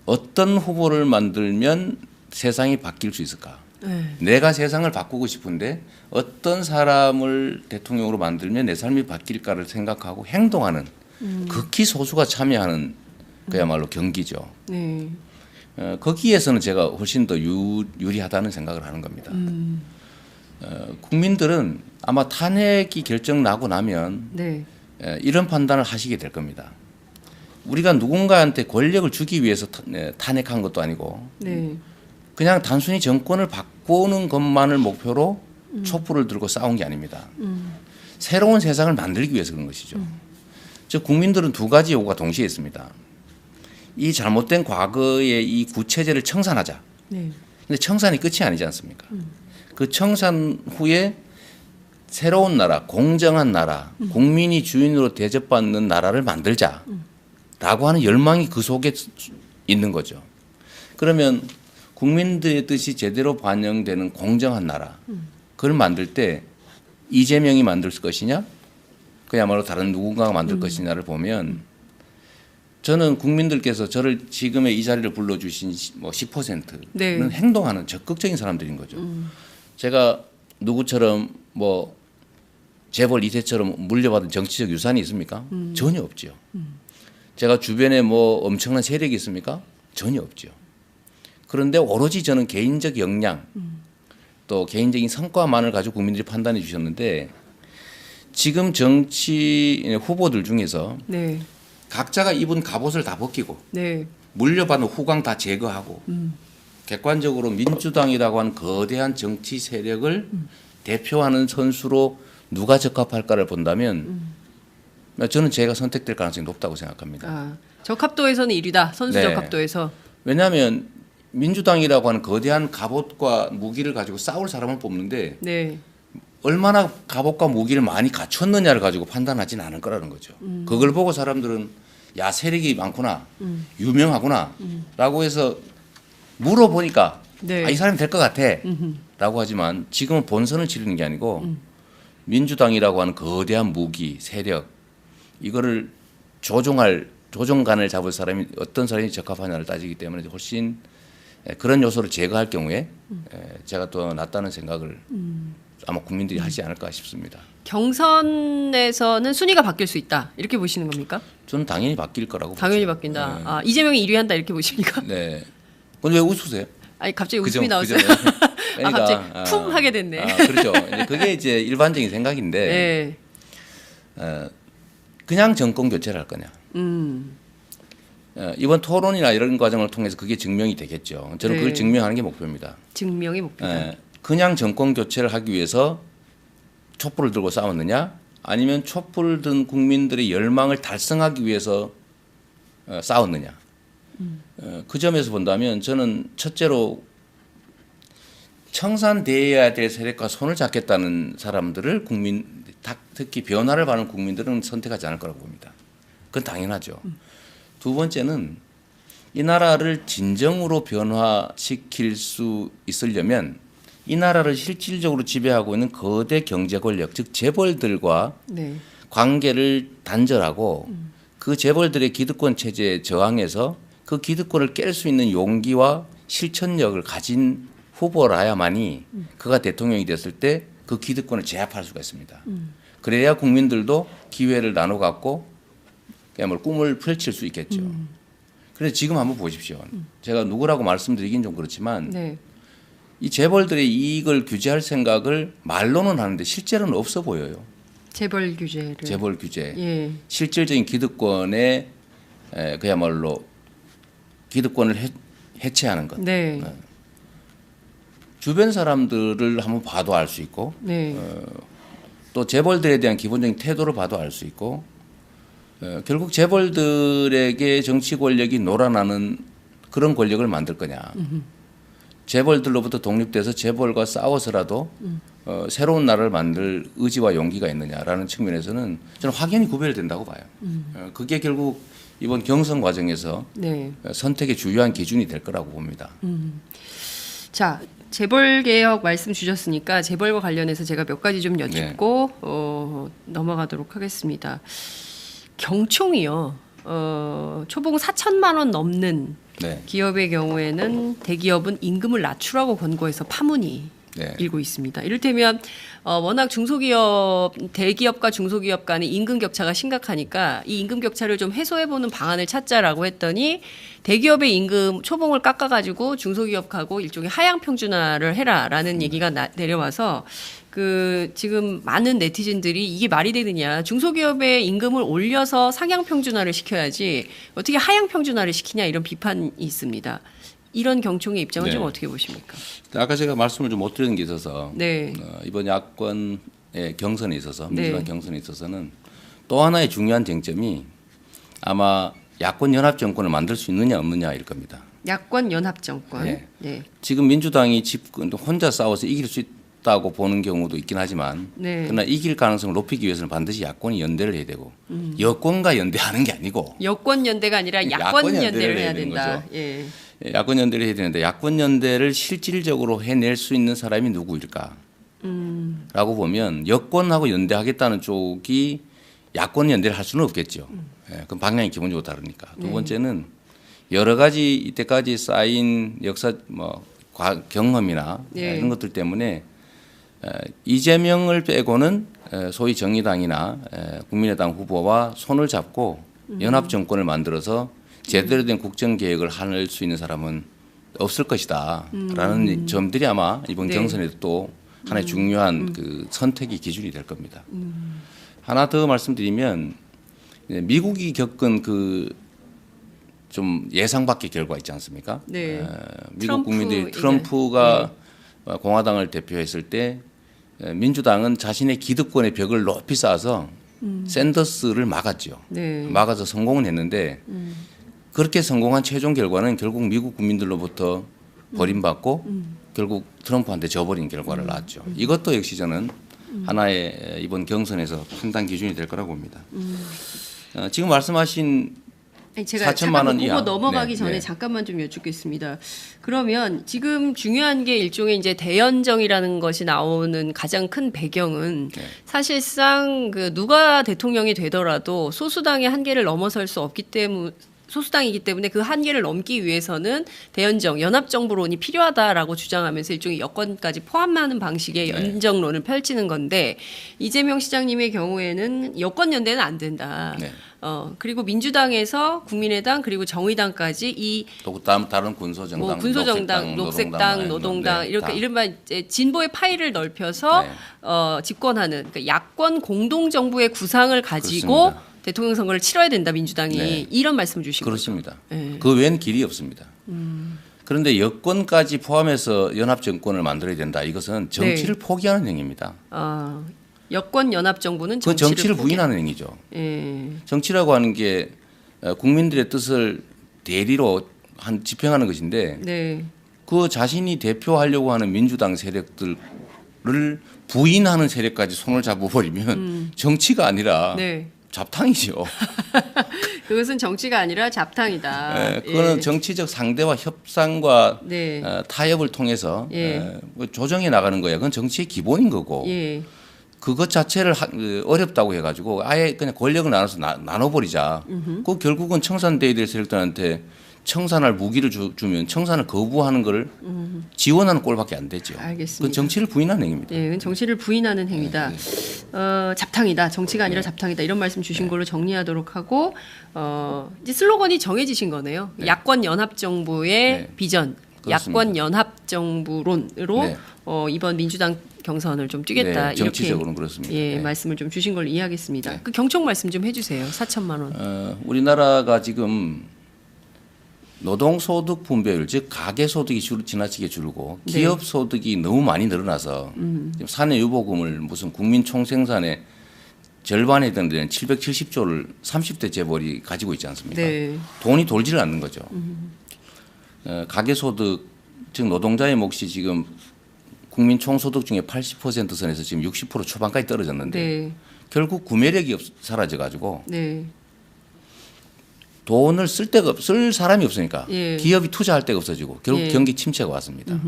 어떤 후보를 만들면 세상이 바뀔 수 있을까? 네. 내가 세상을 바꾸고 싶은데 어떤 사람을 대통령으로 만들면 내 삶이 바뀔까를 생각하고 행동하는 극히 소수가 참여하는 그야말로 경기죠. 네. 거기에서는 제가 훨씬 더 유리하다는 생각을 하는 겁니다. 국민들은 아마 탄핵이 결정 나고 나면 네. 이런 판단을 하시게 될 겁니다. 우리가 누군가한테 권력을 주기 위해서 탄핵한 것도 아니고 네. 그냥 단순히 정권을 바꾸는 것만을 목표로 촛불을 들고 싸운 게 아닙니다. 새로운 세상을 만들기 위해서 그런 것이죠. 즉 국민들은 두 가지 요구가 동시에 있습니다. 이 잘못된 과거의 이 구체제를 청산하자. 네. 근데 청산이 끝이 아니지 않습니까? 그 청산 후에 새로운 나라, 공정한 나라, 국민이 주인으로 대접받는 나라를 만들자라고 하는 열망이 그 속에 있는 거죠. 그러면 국민들의 뜻이 제대로 반영되는 공정한 나라, 그걸 만들 때 이재명이 만들 것이냐, 그야말로 다른 누군가가 만들 것이냐를 보면 저는 국민들께서 저를 지금의 이 자리를 불러주신 뭐 10%는 네. 행동하는 적극적인 사람들인 거죠. 제가 누구처럼 뭐 재벌 2세처럼 물려받은 정치적 유산이 있습니까? 전혀 없죠. 제가 주변에 뭐 엄청난 세력이 있습니까? 전혀 없죠. 그런데 오로지 저는 개인적 역량 또 개인적인 성과만을 가지고 국민들이 판단해 주셨는데 지금 정치 후보들 중에서 네. 각자가 입은 갑옷을 다 벗기고 네. 물려받은 후광 다 제거하고 객관적으로 민주당이라고 하는 거대한 정치 세력을 대표하는 선수로 누가 적합할까를 본다면 저는 제가 선택될 가능성이 높다고 생각합니다. 아, 적합도에서는 1위다. 선수 네. 적합도에서. 왜냐하면 민주당이라고 하는 거대한 갑옷과 무기를 가지고 싸울 사람을 뽑는데 네. 얼마나 갑옷과 무기를 많이 갖췄느냐를 가지고 판단하지는 않을 거라는 거죠. 그걸 보고 사람들은 야 세력이 많구나, 유명하구나 라고 해서 물어보니까 네. 아, 이 사람이 될 것 같아 라고 하지만 지금은 본선을 치르는 게 아니고 민주당이라고 하는 거대한 무기, 세력 이거를 조종간을 잡을 사람이 어떤 사람이 적합하냐를 따지기 때문에 훨씬 그런 요소를 제거할 경우에 제가 또 낫다는 생각을 아마 국민들이 하지 않을까 싶습니다. 경선에서는 순위가 바뀔 수 있다. 이렇게 보시는 겁니까? 저는 당연히 바뀔 거라고 당연히 보죠. 바뀐다. 네. 아, 이재명이 1위 한다 이렇게 보십니까? 네. 근데 왜 웃으세요? 아니 갑자기 그죠, 웃음이 나왔어요. 그죠. 아, 갑자기 쿵 하게 됐네. 그렇죠. 그게 이제 일반적인 생각인데 네. 그냥 정권 교체를 할 거냐. 이번 토론이나 이런 과정을 통해서 그게 증명이 되겠죠. 저는 네. 그걸 증명하는 게 목표입니다. 증명의 목표다. 그냥 정권 교체를 하기 위해서 촛불을 들고 싸웠느냐 아니면 촛불을 든 국민들의 열망을 달성하기 위해서 싸웠느냐. 그 점에서 본다면 저는 첫째로 청산돼야 될 세력과 손을 잡겠다는 사람들을 특히 변화를 바라는 국민들은 선택하지 않을 거라고 봅니다. 그건 당연하죠. 두 번째는 이 나라를 진정으로 변화시킬 수 있으려면 이 나라를 실질적으로 지배하고 있는 거대 경제 권력, 즉 재벌들과 네. 관계를 단절하고 그 재벌들의 기득권 체제에 저항해서 그 기득권을 깰 수 있는 용기와 실천력을 가진 후보라야만이 그가 대통령이 됐을 때 그 기득권을 제압할 수가 있습니다. 그래야 국민들도 기회를 나눠 갖고 그야말로 꿈을 펼칠 수 있겠죠. 그래서 지금 한번 보십시오. 제가 누구라고 말씀드리긴 좀 그렇지만 네. 이 재벌들의 이익을 규제할 생각을 말로는 하는데 실제로는 없어 보여요. 재벌 규제를. 재벌 규제, 예. 실질적인 기득권의 그야말로 기득권을 해체하는 것. 네. 주변 사람들을 한번 봐도 알 수 있고 네. 또 재벌들에 대한 기본적인 태도를 봐도 알 수 있고 결국 재벌들에게 정치 권력이 놀아나는 그런 권력을 만들 거냐. 재벌들로부터 독립돼서 재벌과 싸워서라도 새로운 나라를 만들 의지와 용기가 있느냐라는 측면에서는 저는 확연히 구별된다고 봐요. 그게 결국 이번 경선 과정에서 네. 선택의 주요한 기준이 될 거라고 봅니다. 자, 재벌 개혁 말씀 주셨으니까 재벌과 관련해서 제가 몇 가지 좀 여쭙고 넘어가도록 하겠습니다. 경총이요. 초봉 4천만 원 넘는 네. 기업의 경우에는 대기업은 임금을 낮추라고 권고해서 파문이 네. 일고 있습니다. 이를테면 워낙 대기업과 중소기업 간의 임금 격차가 심각하니까 이 임금 격차를 좀 해소해보는 방안을 찾자라고 했더니 대기업의 임금 초봉을 깎아가지고 중소기업하고 일종의 하향 평준화를 해라라는 얘기가 내려와서 지금 많은 네티즌들이 이게 말이 되느냐, 중소기업의 임금을 올려서 상향 평준화를 시켜야지 어떻게 하향 평준화를 시키냐, 이런 비판이 있습니다. 이런 경총의 입장은 좀 어떻게 보십니까? 아까 제가 말씀을 좀 못 드린 게 있어서 네. 이번 야권의 경선에 있어서 민주당 경선에 있어서는 또 하나의 중요한 쟁점이 아마 야권 연합 정권을 만들 수 있느냐 없느냐일 겁니다. 야권 연합 정권. 네. 네. 지금 민주당이 혼자 싸워서 이길 수 있다고 보는 경우도 있긴 하지만 네. 그러나 이길 가능성을 높이기 위해서는 반드시 야권이 연대를 해야 되고 여권과 연대하는 게 아니고 여권 연대가 아니라 야권 연대를 해야 된다. 거죠. 예. 야권 연대를 해야 되는데 야권 연대를 실질적으로 해낼 수 있는 사람이 누구일까? 라고 보면 여권하고 연대하겠다는 쪽이 야권 연대를 할 수는 없겠죠. 그럼 방향이 기본적으로 다르니까. 두 번째는 여러 가지 이때까지 쌓인 역사 경험이나 이런 것들 때문에 이재명을 빼고는 소위 정의당이나 국민의당 후보와 손을 잡고 연합 정권을 만들어서 제대로 된 국정 계획을 할 수 있는 사람은 없을 것이다라는 점들이 아마 이번 경선에도 또 하나의 중요한 그 선택의 기준이 될 겁니다. 하나 더 말씀드리면 미국이 겪은 그 좀 예상 밖의 결과 있지 않습니까? 네. 미국 국민들이 트럼프가 공화당을 대표했을 때 민주당은 자신의 기득권의 벽을 높이 쌓아서 샌더스를 막았죠. 네. 막아서 성공은 했는데 그렇게 성공한 최종 결과는 결국 미국 국민들로부터 버림받고 결국 트럼프한테 져버린 결과를 낳았죠. 이것도 역시 저는 하나의 이번 경선에서 판단 기준이 될 거라고 봅니다. 지금 말씀하신 제가 4천만 원 보고 이하. 넘어가기 전에 잠깐만 좀 여쭙겠습니다. 그러면 지금 중요한 게 일종의 이제 대연정이라는 것이 나오는 가장 큰 배경은 사실상 누가 대통령이 되더라도 소수당의 한계를 넘어설 수 없기 때문에 소수당이기 때문에 그 한계를 넘기 위해서는 대연정, 연합정부론이 필요하다라고 주장하면서 일종의 여권까지 포함하는 방식의 연정론을 펼치는 건데 이재명 시장님의 경우에는 여권 연대는 안 된다. 그리고 민주당에서 국민의당 그리고 정의당까지 또 다른 군소정당, 군소정당, 녹색당, 노동당 이렇게 이른바 이제 진보의 파이를 넓혀서 집권하는 그러니까 야권 공동정부의 구상을 가지고 그렇습니다. 대통령 선거를 치러야 된다 민주당이 이런 말씀을 주신 그렇습니다. 거죠. 그 외엔 길이 없습니다. 그런데 여권까지 포함해서 연합 정권을 만들어야 된다. 이것은 정치를 포기하는 행위입니다. 여권 연합 정부는 그 정치를 부인하는 행위죠. 정치라고 하는 게 국민들의 뜻을 대리로 집행하는 것인데 그 자신이 대표하려고 하는 민주당 세력들을 부인하는 세력까지 손을 잡아버리면 정치가 아니라 잡탕이죠. 그것은 정치가 아니라 잡탕이다. 그거는 정치적 상대와 협상과 타협을 통해서 조정해 나가는 거야. 그건 정치의 기본인 거고. 그것 자체를 어렵다고 해가지고 아예 그냥 권력을 나눠서 나눠버리자. 그 결국은 청산돼야 될 세력들한테 청산할 무기를 주면 청산을 거부하는 걸 지원하는 꼴밖에 안 되죠. 알겠습니다. 그건 정치를 부인하는 행위입니다. 그건 정치를 부인하는 행위다. 잡탕이다. 정치가 아니라 잡탕이다. 이런 말씀 주신 걸로 정리하도록 하고 이제 슬로건이 정해지신 거네요. 야권 연합 정부의 비전, 그렇습니다. 야권 연합 정부론으로 이번 민주당 경선을 좀 뛰겠다. 네, 정치적으로는 그렇습니다. 예, 네. 말씀을 좀 주신 걸로 이해하겠습니다. 네. 그 경총 말씀 좀 해주세요. 4천만 원. 우리나라가 지금 노동소득 분배율, 즉 가계소득이 지나치게 줄고 네. 기업소득이 너무 많이 늘어나서 지금 사내유보금을 무슨 국민총생산의 절반에 해당 되는 770조를 30대 재벌이 가지고 있지 않습니까? 네. 돈이 돌지를 않는 거죠. 가계소득, 즉 노동자의 몫이 지금 국민 총소득 중에 80% 선에서 지금 60% 초반까지 떨어졌는데 네. 결국 구매력이 사라져 가지고 네. 돈을 쓸 사람이 없으니까 예. 기업이 투자할 데가 없어지고 결국 예. 경기 침체가 왔습니다.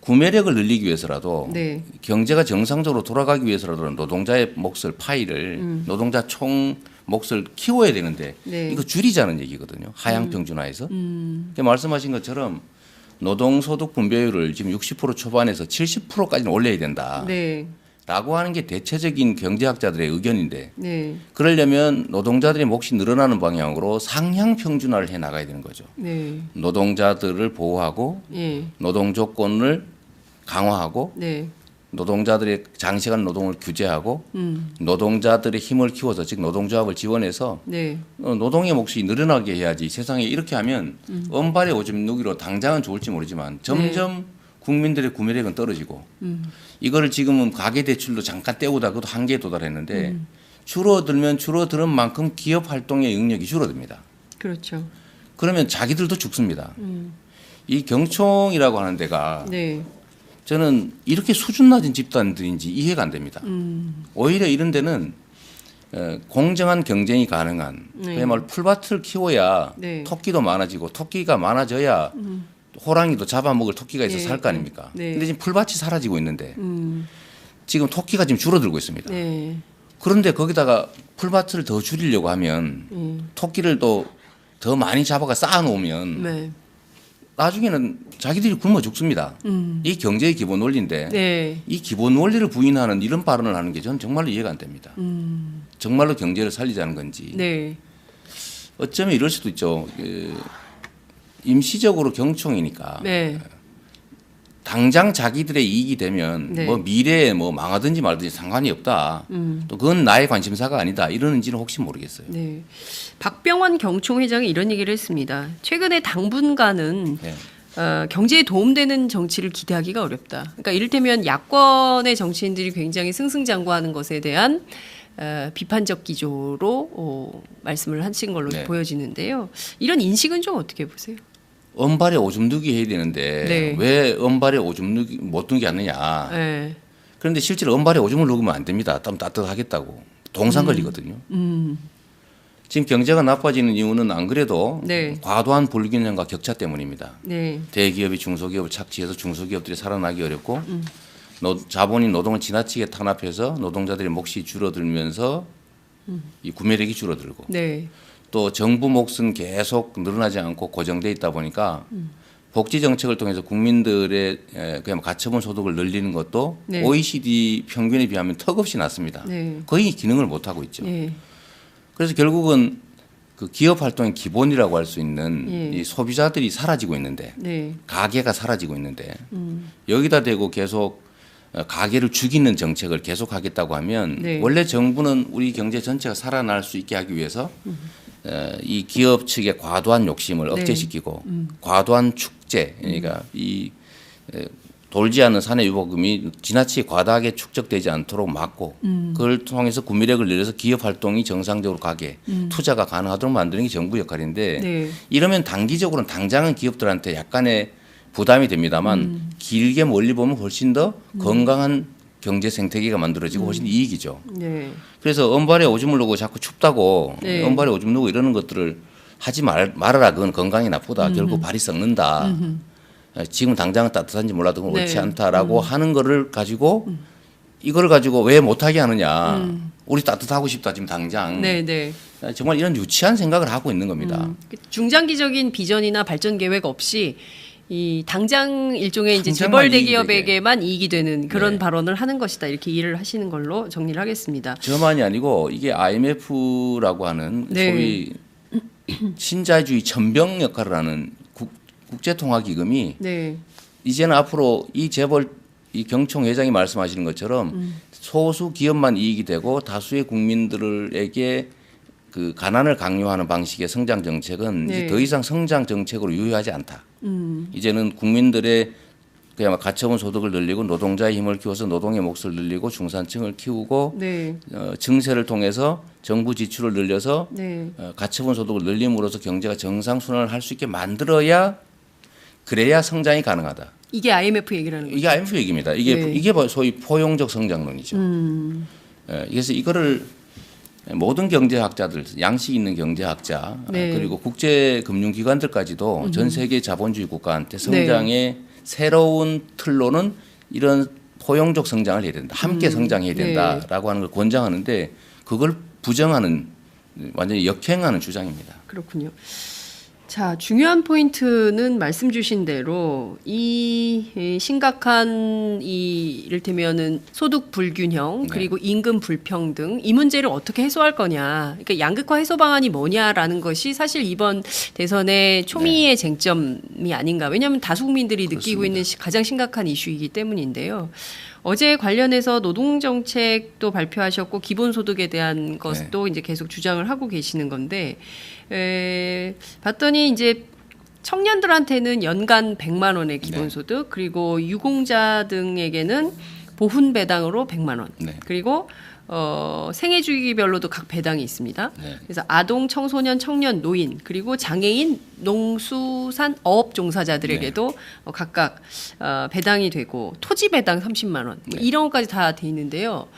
구매력을 늘리기 위해서라도 네. 경제가 정상적으로 돌아가기 위해서라도 노동자의 몫을 파이를 노동자 총 몫을 키워야 되는데 네. 이거 줄이자는 얘기거든요. 하향 평준화해서. 그러니까 말씀하신 것처럼 노동소득 분배율을 지금 60% 초반에서 70%까지는 올려야 된다. 네. 라고 하는 게 대체적인 경제학자들의 의견인데 네. 그러려면 노동자들의 몫이 늘어나는 방향으로 상향 평준화를 해 나가야 되는 거죠. 네. 노동자들을 보호하고 예. 노동 조건을 강화하고 네. 노동자들의 장시간 노동을 규제하고 노동자들의 힘을 키워서 즉 노동조합을 지원해서 네. 노동의 몫이 늘어나게 해야지. 세상에 이렇게 하면 언발의 오줌 누기로 당장은 좋을지 모르지만 점점 국민들의 구매력은 떨어지고 이거를 지금은 가계대출로 잠깐 때우다 그것도 한계에 도달했는데 줄어들면 줄어드는 만큼 기업 활동의 영역이 줄어듭니다. 그렇죠. 그러면 자기들도 죽습니다. 이 경총이라고 하는 데가 네. 저는 이렇게 수준 낮은 집단들인지 이해가 안 됩니다. 오히려 이런 데는 공정한 경쟁이 가능한 네. 그야말로 풀밭을 키워야 네. 토끼도 많아지고 토끼가 많아져야 호랑이도 잡아먹을 토끼가 있어 네. 살 거 아닙니까? 네. 근데 지금 풀밭이 사라지고 있는데 지금 토끼가 지금 줄어들고 있습니다. 네. 그런데 거기다가 풀밭을 더 줄이려고 하면 토끼를 또 더 많이 잡아가 쌓아놓으면 네. 나중에는 자기들이 굶어 죽습니다. 이 경제의 기본 원리인데 네. 이 기본 원리를 부인하는 이런 발언을 하는 게 저는 정말로 이해가 안 됩니다. 정말로 경제를 살리자는 건지 네. 어쩌면 이럴 수도 있죠. 임시적으로 경총이니까 네. 당장 자기들의 이익이 되면 네. 뭐 미래에 뭐 망하든지 말든지 상관이 없다. 또 그건 나의 관심사가 아니다. 이러는지는 혹시 모르겠어요. 네. 박병원 경총 회장이 이런 얘기를 했습니다. 최근에 당분간은 네. 경제에 도움되는 정치를 기대하기가 어렵다. 그러니까 이를테면 야권의 정치인들이 굉장히 승승장구하는 것에 대한 비판적 기조로 말씀을 하신 걸로 네. 보여지는데요. 이런 인식은 좀 어떻게 보세요? 언발에 오줌 누기 해야 되는데 네. 왜 언발에 오줌 누기 못 누기 않느냐. 네. 그런데 실제로 언발에 오줌을 누기면 안 됩니다. 좀 따뜻하겠다고. 동상 걸리거든요. 지금 경제가 나빠지는 이유는 안 그래도 네. 과도한 불균형과 격차 때문입니다. 네. 대기업이 중소기업을 착취해서 중소기업들이 살아나기 어렵고 자본이 노동을 지나치게 탄압해서 노동자들의 몫이 줄어들면서 이 구매력이 줄어들고 네. 또 정부 몫은 계속 늘어나지 않고 고정돼 있다 보니까 복지 정책을 통해서 국민들의 그냥 가처분 소득을 늘리는 것도 네. OECD 평균에 비하면 턱없이 낮습니다. 네. 거의 기능을 못 하고 있죠. 네. 그래서 결국은 그 기업 활동의 기본이라고 할 수 있는 예. 이 소비자들이 사라지고 있는데 네. 가게가 사라지고 있는데 여기다 대고 계속 가게를 죽이는 정책을 계속하겠다고 하면 네. 원래 정부는 우리 경제 전체가 살아날 수 있게 하기 위해서 이 기업 측의 과도한 욕심을 네. 억제시키고 과도한 축제 그러니까 이 돌지 않는 사내유보금이 지나치게 과다하게 축적되지 않도록 막고 그걸 통해서 구매력을 늘려서 기업 활동이 정상적으로 가게 투자가 가능하도록 만드는 게 정부 역할인데 네. 이러면 단기적으로는 당장은 기업들한테 약간의 부담이 됩니다만 길게 멀리 보면 훨씬 더 건강한 경제 생태계가 만들어지고 훨씬 이익이죠. 네. 그래서 언발에 오줌을 누고 자꾸 춥다고 네. 언발에 오줌 누고 이러는 것들을 하지 말아라. 그건 건강에 나쁘다. 결국 발이 썩는다. 지금 당장은 따뜻한지 몰라도 그건 네. 옳지 않다라고 하는 거를 가지고 이걸 가지고 왜 못하게 하느냐. 우리 따뜻하고 싶다 지금 당장. 네. 네. 정말 이런 유치한 생각을 하고 있는 겁니다. 중장기적인 비전이나 발전 계획 없이 이 당장 일종의 이제 당장만 재벌 이익이 대기업에게만 이익이 되는 그런 네. 발언을 하는 것이다. 이렇게 이해를 하시는 걸로 정리를 하겠습니다. 저만이 아니고 이게 IMF라고 하는 네. 소위 신자유주의 천병 역할을 하는 국제통화기금이 네. 이제는 앞으로 이 재벌 이 경총 회장이 말씀하시는 것처럼 소수 기업만 이익이 되고 다수의 국민들에게 그 가난을 강요하는 방식의 성장 정책은 이제 더 이상 성장 정책으로 유효하지 않다. 이제는 국민들의 그야말로 가처분 소득을 늘리고 노동자의 힘을 키워서 노동의 몫을 늘리고 중산층을 키우고 증세를 통해서 정부 지출을 늘려서 가처분 소득을 늘림으로써 경제가 정상 순환을 할 수 있게 만들어야 그래야 성장이 가능하다. 이게 IMF 얘기라는 거죠. 이게 IMF 얘기입니다. 이게 소위 포용적 성장론이죠. 그래서 이거를 모든 경제학자들, 양식 있는 경제학자 그리고 국제 금융기관들까지도 전 세계 자본주의 국가한테 성장의 새로운 틀로는 이런 포용적 성장을 해야 된다. 함께 성장해야 된다라고 하는 걸 권장하는데 그걸 부정하는 완전히 역행하는 주장입니다. 그렇군요. 자, 중요한 포인트는 말씀 주신 대로 이 심각한 이를테면은 소득 불균형 그리고 임금 불평등 이 문제를 어떻게 해소할 거냐. 그러니까 양극화 해소 방안이 뭐냐라는 것이 사실 이번 대선의 초미의 쟁점이 아닌가. 왜냐하면 다수 국민들이 느끼고 있는 가장 심각한 이슈이기 때문인데요. 어제 관련해서 노동정책도 발표하셨고 기본소득에 대한 것도 이제 계속 주장을 하고 계시는 건데 봤더니 이제 청년들한테는 연간 100만 원의 기본소득 그리고 유공자 등에게는 보훈 배당으로 100만 원 그리고 생애 주기별로도 각 배당이 있습니다. 그래서 아동, 청소년, 청년, 노인 그리고 장애인, 농수산 어업 종사자들에게도 각각 배당이 되고 토지 배당 30만 원 이런 것까지 다 돼 있는데요.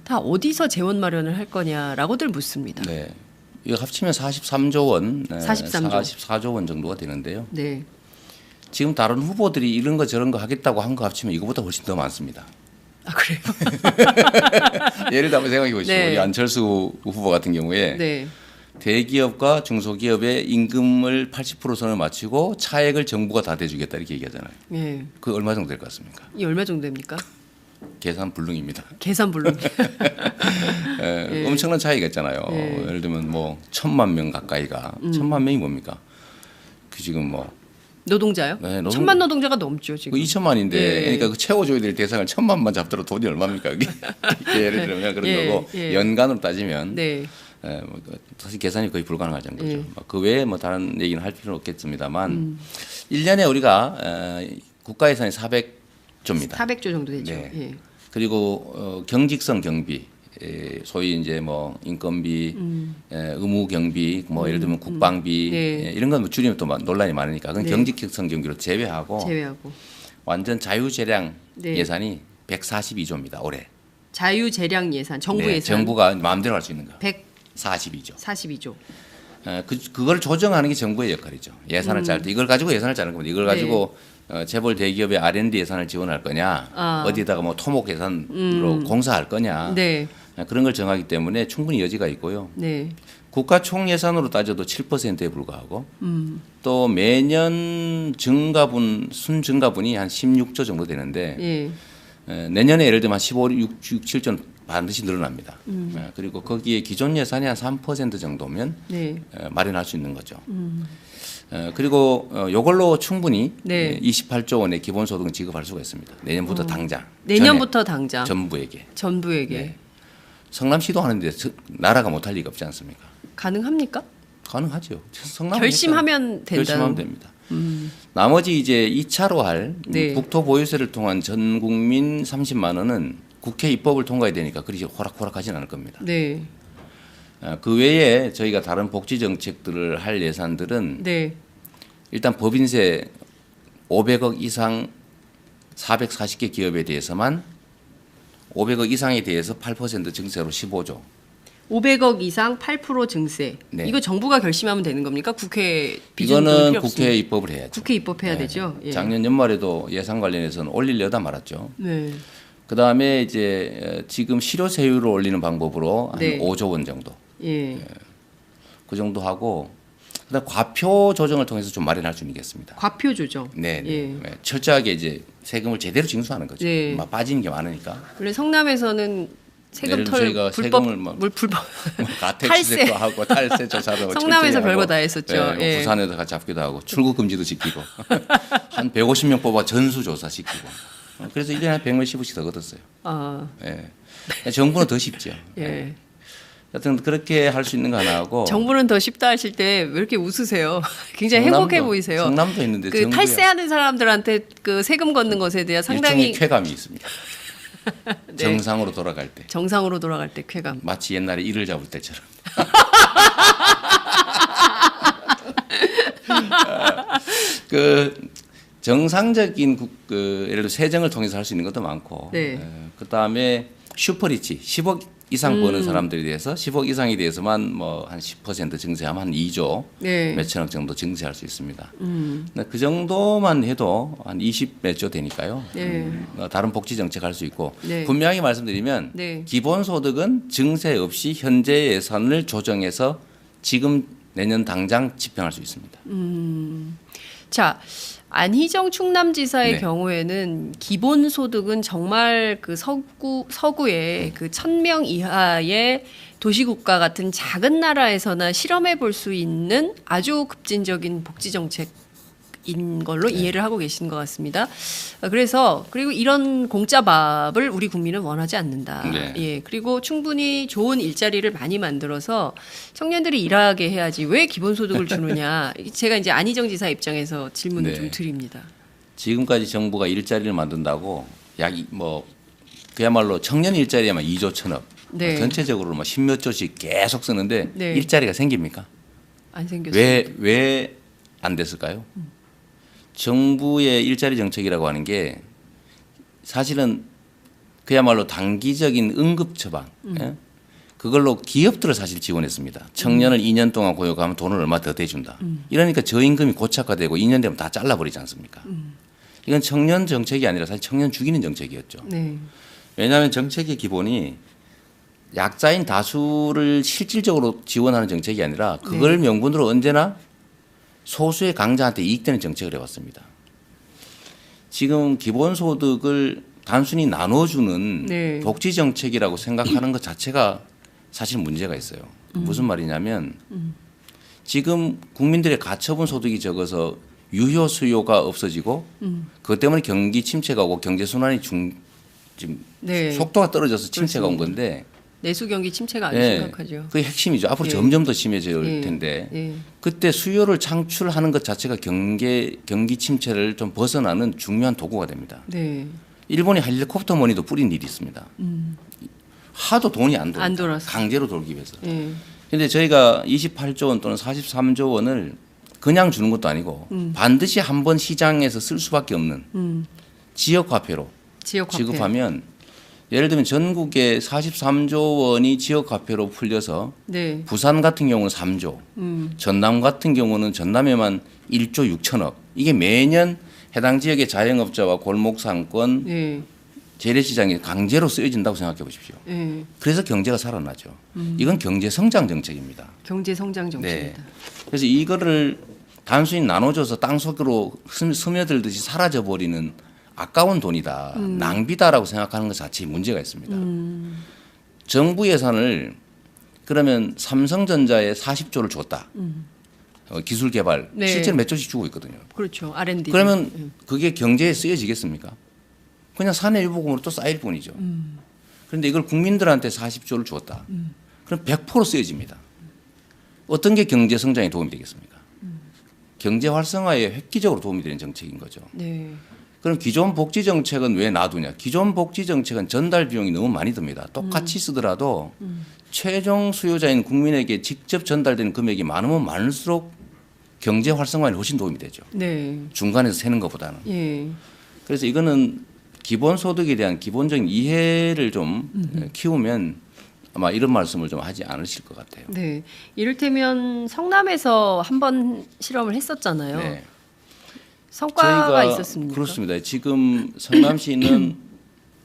다 어디서 재원 마련을 할 거냐라고들 묻습니다. 네. 이거 합치면 43조 원, 44조 원 정도가 되는데요. 네. 지금 다른 후보들이 이런 거 저런 거 하겠다고 한 거 합치면 이거보다 훨씬 더 많습니다. 아 그래요? 예를 들어 한번 생각해 보시죠. 우리 안철수 후보 같은 경우에 대기업과 중소기업의 임금을 80% 선을 맞추고 차액을 정부가 다 대주겠다 이렇게 얘기하잖아요. 그 얼마 정도 될 것 같습니까? 이 얼마 정도 됩니까? 계산 불능입니다. 계산 불능. 엄청난 차이가 있잖아요. 예를 들면 뭐 1,000만 명 가까이가 1,000만 명이 뭡니까? 그 지금 뭐 노동자요? 네, 1,000만 노동자가 넘죠 지금. 2천만인데, 그러니까 그 채워줘야 될 대상을 1,000만만 잡더라도 돈이 얼마입니까? 그게 예를 들면 그런 거고 연간으로 따지면 사실 계산이 거의 불가능할 정도죠. 그 외에 뭐 다른 얘기는 할 필요는 없겠습니다만 1년에 우리가 국가 예산이 400조입니다. 400조 정도 되죠. 그리고 경직성 경비. 소위 이제 뭐 인건비, 의무 경비, 뭐 예를 들면 국방비 이런 건 뭐 줄이면 또 논란이 많으니까 그건 경직성 경비로 제외하고 완전 자유재량 예산이 142조입니다 올해. 자유재량 예산, 정부 예산. 정부가 마음대로 할 수 있는 거. 142조. 42조. 그걸 조정하는 게 정부의 역할이죠. 예산을 짤 때 이걸 가지고 예산을 짜는 겁니다. 이걸 가지고 재벌 대기업의 R&D 예산을 지원할 거냐, 어디다가 뭐 토목 예산으로 공사할 거냐. 그런 걸 정하기 때문에 충분히 여지가 있고요. 국가 총 예산으로 따져도 7%에 불과하고 또 매년 순증가분이 한 16조 정도 되는데 내년에 예를 들면 한 15, 6, 7조 반드시 늘어납니다. 그리고 거기에 기존 예산이 한 3% 정도면 마련할 수 있는 거죠. 그리고 이걸로 충분히 28조 원의 기본소득은 지급할 수가 있습니다. 내년부터 당장. 내년부터 당장. 전부에게. 성남시도 하는데 나라가 못할 리가 없지 않습니까? 가능합니까? 가능하죠. 결심하면 된다. 결심하면 됩니다. 나머지 이제 2차로 할 국토 보유세를 통한 전 국민 30만 원은 국회 입법을 통과해야 되니까 그리 호락호락하진 않을 겁니다. 그 외에 저희가 다른 복지 정책들을 할 예산들은 일단 법인세 500억 이상 440개 기업에 대해서만 500억 이상에 대해서 8% 증세로 15조. 500억 이상 8% 증세. 이거 정부가 결심하면 되는 겁니까? 국회 이거는 국회에 입법을 해야죠. 국회 입법해야 되죠. 작년 연말에도 예산 관련해서는 올리려다 말았죠. 그다음에 이제 지금 실효세율을 올리는 방법으로 한 5조 원 정도. 그 정도 하고 그다음 과표 조정을 통해서 좀 마련할 수 있겠습니다. 과표 조정. 철저하게 이제 세금을 제대로 징수하는 거죠. 막 빠지는 게 많으니까. 원래 성남에서는 세금 털 불법 가택수색도 하고 탈세 조사도 성남에서 별거 다 했었죠. 부산에다가 잡기도 하고 출국 금지도 지키고 한 150명 뽑아 전수 조사 시키고 그래서 1년에 한 100몇십억씩 더 걷었어요. 아, 예. 정부는 더 쉽죠. 예. 하여튼 그렇게 할 수 있는 거 하나 하고 정부는 더 쉽다 하실 때 왜 이렇게 웃으세요? 굉장히 행복해 보이세요. 성남도 있는데 그 탈세하는 사람들한테 그 세금 걷는 것에 대해 상당히 일종의 쾌감이 있습니다. 네. 정상으로 돌아갈 때. 정상으로 돌아갈 때 쾌감. 마치 옛날에 이를 잡을 때처럼. 그 정상적인 예를 들어 세정을 통해서 할 수 있는 것도 많고, 네. 그 다음에 슈퍼리치 10억 이상 버는 사람들에 대해서 10억 이상에 대해서만 뭐 한 10% 증세하면 한 2조 네. 몇천억 정도 증세할 수 있습니다. 근데 그 정도만 해도 한 20 몇 조 되니까요. 네. 다른 복지 정책 할 수 있고 네. 분명히 말씀드리면 네. 기본소득은 증세 없이 현재 예산을 조정해서 지금 내년 당장 집행할 수 있습니다. 자, 안희정 충남지사의 네. 경우에는 기본소득은 정말 그 서구의 그 1,000명 이하의 도시국가 같은 작은 나라에서나 실험해 볼 수 있는 아주 급진적인 복지 정책인 걸로 이해를 하고 계신 것 같습니다. 그래서 그리고 이런 공짜 밥을 우리 국민은 원하지 않는다. 네. 예, 그리고 충분히 좋은 일자리를 많이 만들어서 청년들이 일하게 해야지 왜 기본소득을 주느냐. 제가 이제 안희정 지사 입장에서 질문을 네. 좀 드립니다. 지금까지 정부가 일자리를 만든다고 그야말로 청년 일자리에만 2조 천억, 네. 전체적으로 뭐 10몇 조씩 계속 쓰는데 네. 일자리가 생깁니까? 안 생겼어요. 왜 안 됐을까요? 정부의 일자리 정책이라고 하는 게 사실은 그야말로 단기적인 응급 처방, 예? 그걸로 기업들을 사실 지원했습니다. 청년을 2년 동안 고용하면 돈을 얼마 더 대준다. 이러니까 저임금이 고착화되고 2년 되면 다 잘라버리지 않습니까? 이건 청년 정책이 아니라 사실 청년 죽이는 정책이었죠. 네. 왜냐하면 정책의 기본이 약자인 다수를 실질적으로 지원하는 정책이 아니라 그걸 명분으로 언제나 소수의 강자한테 이익되는 정책을 해왔습니다. 지금 기본소득을 단순히 나눠주는 네. 복지 정책이라고 생각하는 것 자체가 사실 문제가 있어요. 무슨 말이냐면 지금 국민들의 가처분 소득이 적어서 유효 수요가 없어지고 그것 때문에 경기 침체가 오고 경제 순환이 지금 네. 속도가 떨어져서 침체가 온 건데 내수 경기 침체가 아주 예, 심각하죠. 그게 핵심이죠. 앞으로 예. 점점 더 심해질 예. 텐데 예. 그때 수요를 창출하는 것 자체가 경기 침체를 좀 벗어나는 중요한 도구가 됩니다. 네. 일본이 헬리콥터 머니도 뿌린 일이 있습니다. 하도 돈이 안 돌아. 안 돌아서. 강제로 돌기 위해서. 예. 그런데 저희가 28조 원 또는 43조 원을 그냥 주는 것도 아니고 반드시 한번 시장에서 쓸 수밖에 없는 지역 화폐로 지역 화폐. 지급하면 예를 들면 전국에 43조 원이 지역 화폐로 풀려서 네. 부산 같은 경우는 3조, 전남 같은 경우는 전남에만 1조 6천억. 이게 매년 해당 지역의 자영업자와 골목상권, 예. 재래시장에 강제로 쓰여진다고 생각해 보십시오. 예. 그래서 경제가 살아나죠. 이건 경제 성장 정책입니다. 경제 성장 네. 정책입니다. 그래서 이거를 단순히 나눠줘서 땅속으로 스며들듯이 사라져 버리는 아까운 돈이다, 낭비다라고 생각하는 것 자체에 문제가 있습니다. 정부 예산을 그러면 삼성전자에 40조를 줬다. 기술 개발 네. 실제로 몇 조씩 주고 있거든요. 그렇죠. R&D. 그러면 그게 경제에 쓰여지겠습니까? 그냥 사내 일부금으로 또 쌓일 뿐이죠. 그런데 이걸 국민들한테 40조를 주었다. 그럼 100% 쓰여집니다. 어떤 게 경제 성장에 도움이 되겠습니까? 경제 활성화에 획기적으로 도움이 되는 정책인 거죠. 네. 그럼 기존 복지 정책은 왜 놔두냐? 기존 복지 정책은 전달 비용이 너무 많이 듭니다. 똑같이 쓰더라도 최종 수요자인 국민에게 직접 전달되는 금액이 많으면 많을수록 경제 활성화에 훨씬 도움이 되죠. 네. 중간에서 세는 것보다는. 예. 그래서 이거는 기본소득에 대한 기본적인 이해를 좀 키우면 아마 이런 말씀을 좀 하지 않으실 것 같아요. 네. 이를테면 성남에서 한번 실험을 했었잖아요. 네. 성과가 있었습니까? 그렇습니다. 지금 성남시는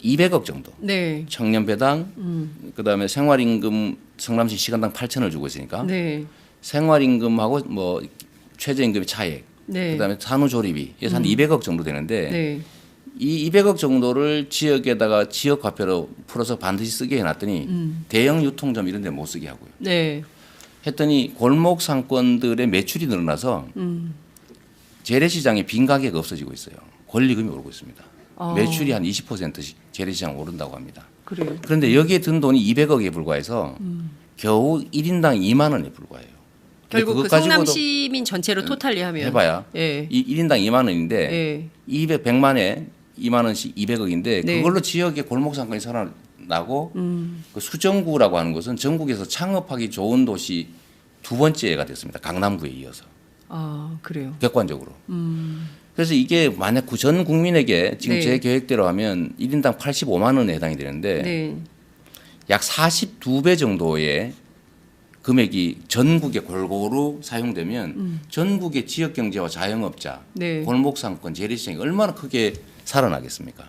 200억 정도. 네. 청년 배당, 그다음에 생활임금 성남시 시간당 8천을 주고 있으니까 네. 생활임금하고 뭐 최저임금의 차액, 네. 그다음에 산후조리비 예산 200억 정도 되는데 네. 이 200억 정도를 지역에다가 지역 화폐로 풀어서 반드시 쓰게 해놨더니 대형 유통점 이런 데 못 쓰게 하고요. 네. 했더니 골목 상권들의 매출이 늘어나서 재래시장에 빈 가게가 없어지고 있어요. 권리금이 오르고 있습니다. 매출이 한 20%씩 재래시장 오른다고 합니다. 그래요. 그런데 여기에 든 돈이 200억에 불과해서 겨우 1인당 2만 원에 불과해요. 결국 그 그것 가지고도 성남 시민 전체로 토탈리 하면 해봐야 예. 1인당 2만 원인데 예. 100만에 2만 원씩 200억인데 네. 그걸로 지역의 골목 상권이 살아나고 그 수정구라고 하는 것은 전국에서 창업하기 좋은 도시 두 번째가 됐습니다. 강남구에 이어서 아, 그래요. 객관적으로. 그래서 이게 만약 전 국민에게 지금 네. 제 계획대로 하면 1인당 85만 원에 해당이 되는데 네. 약 42배 정도의 금액이 전국에 골고루 사용되면 전국의 지역 경제와 자영업자, 네. 골목 상권, 재래시장이 얼마나 크게 살아나겠습니까?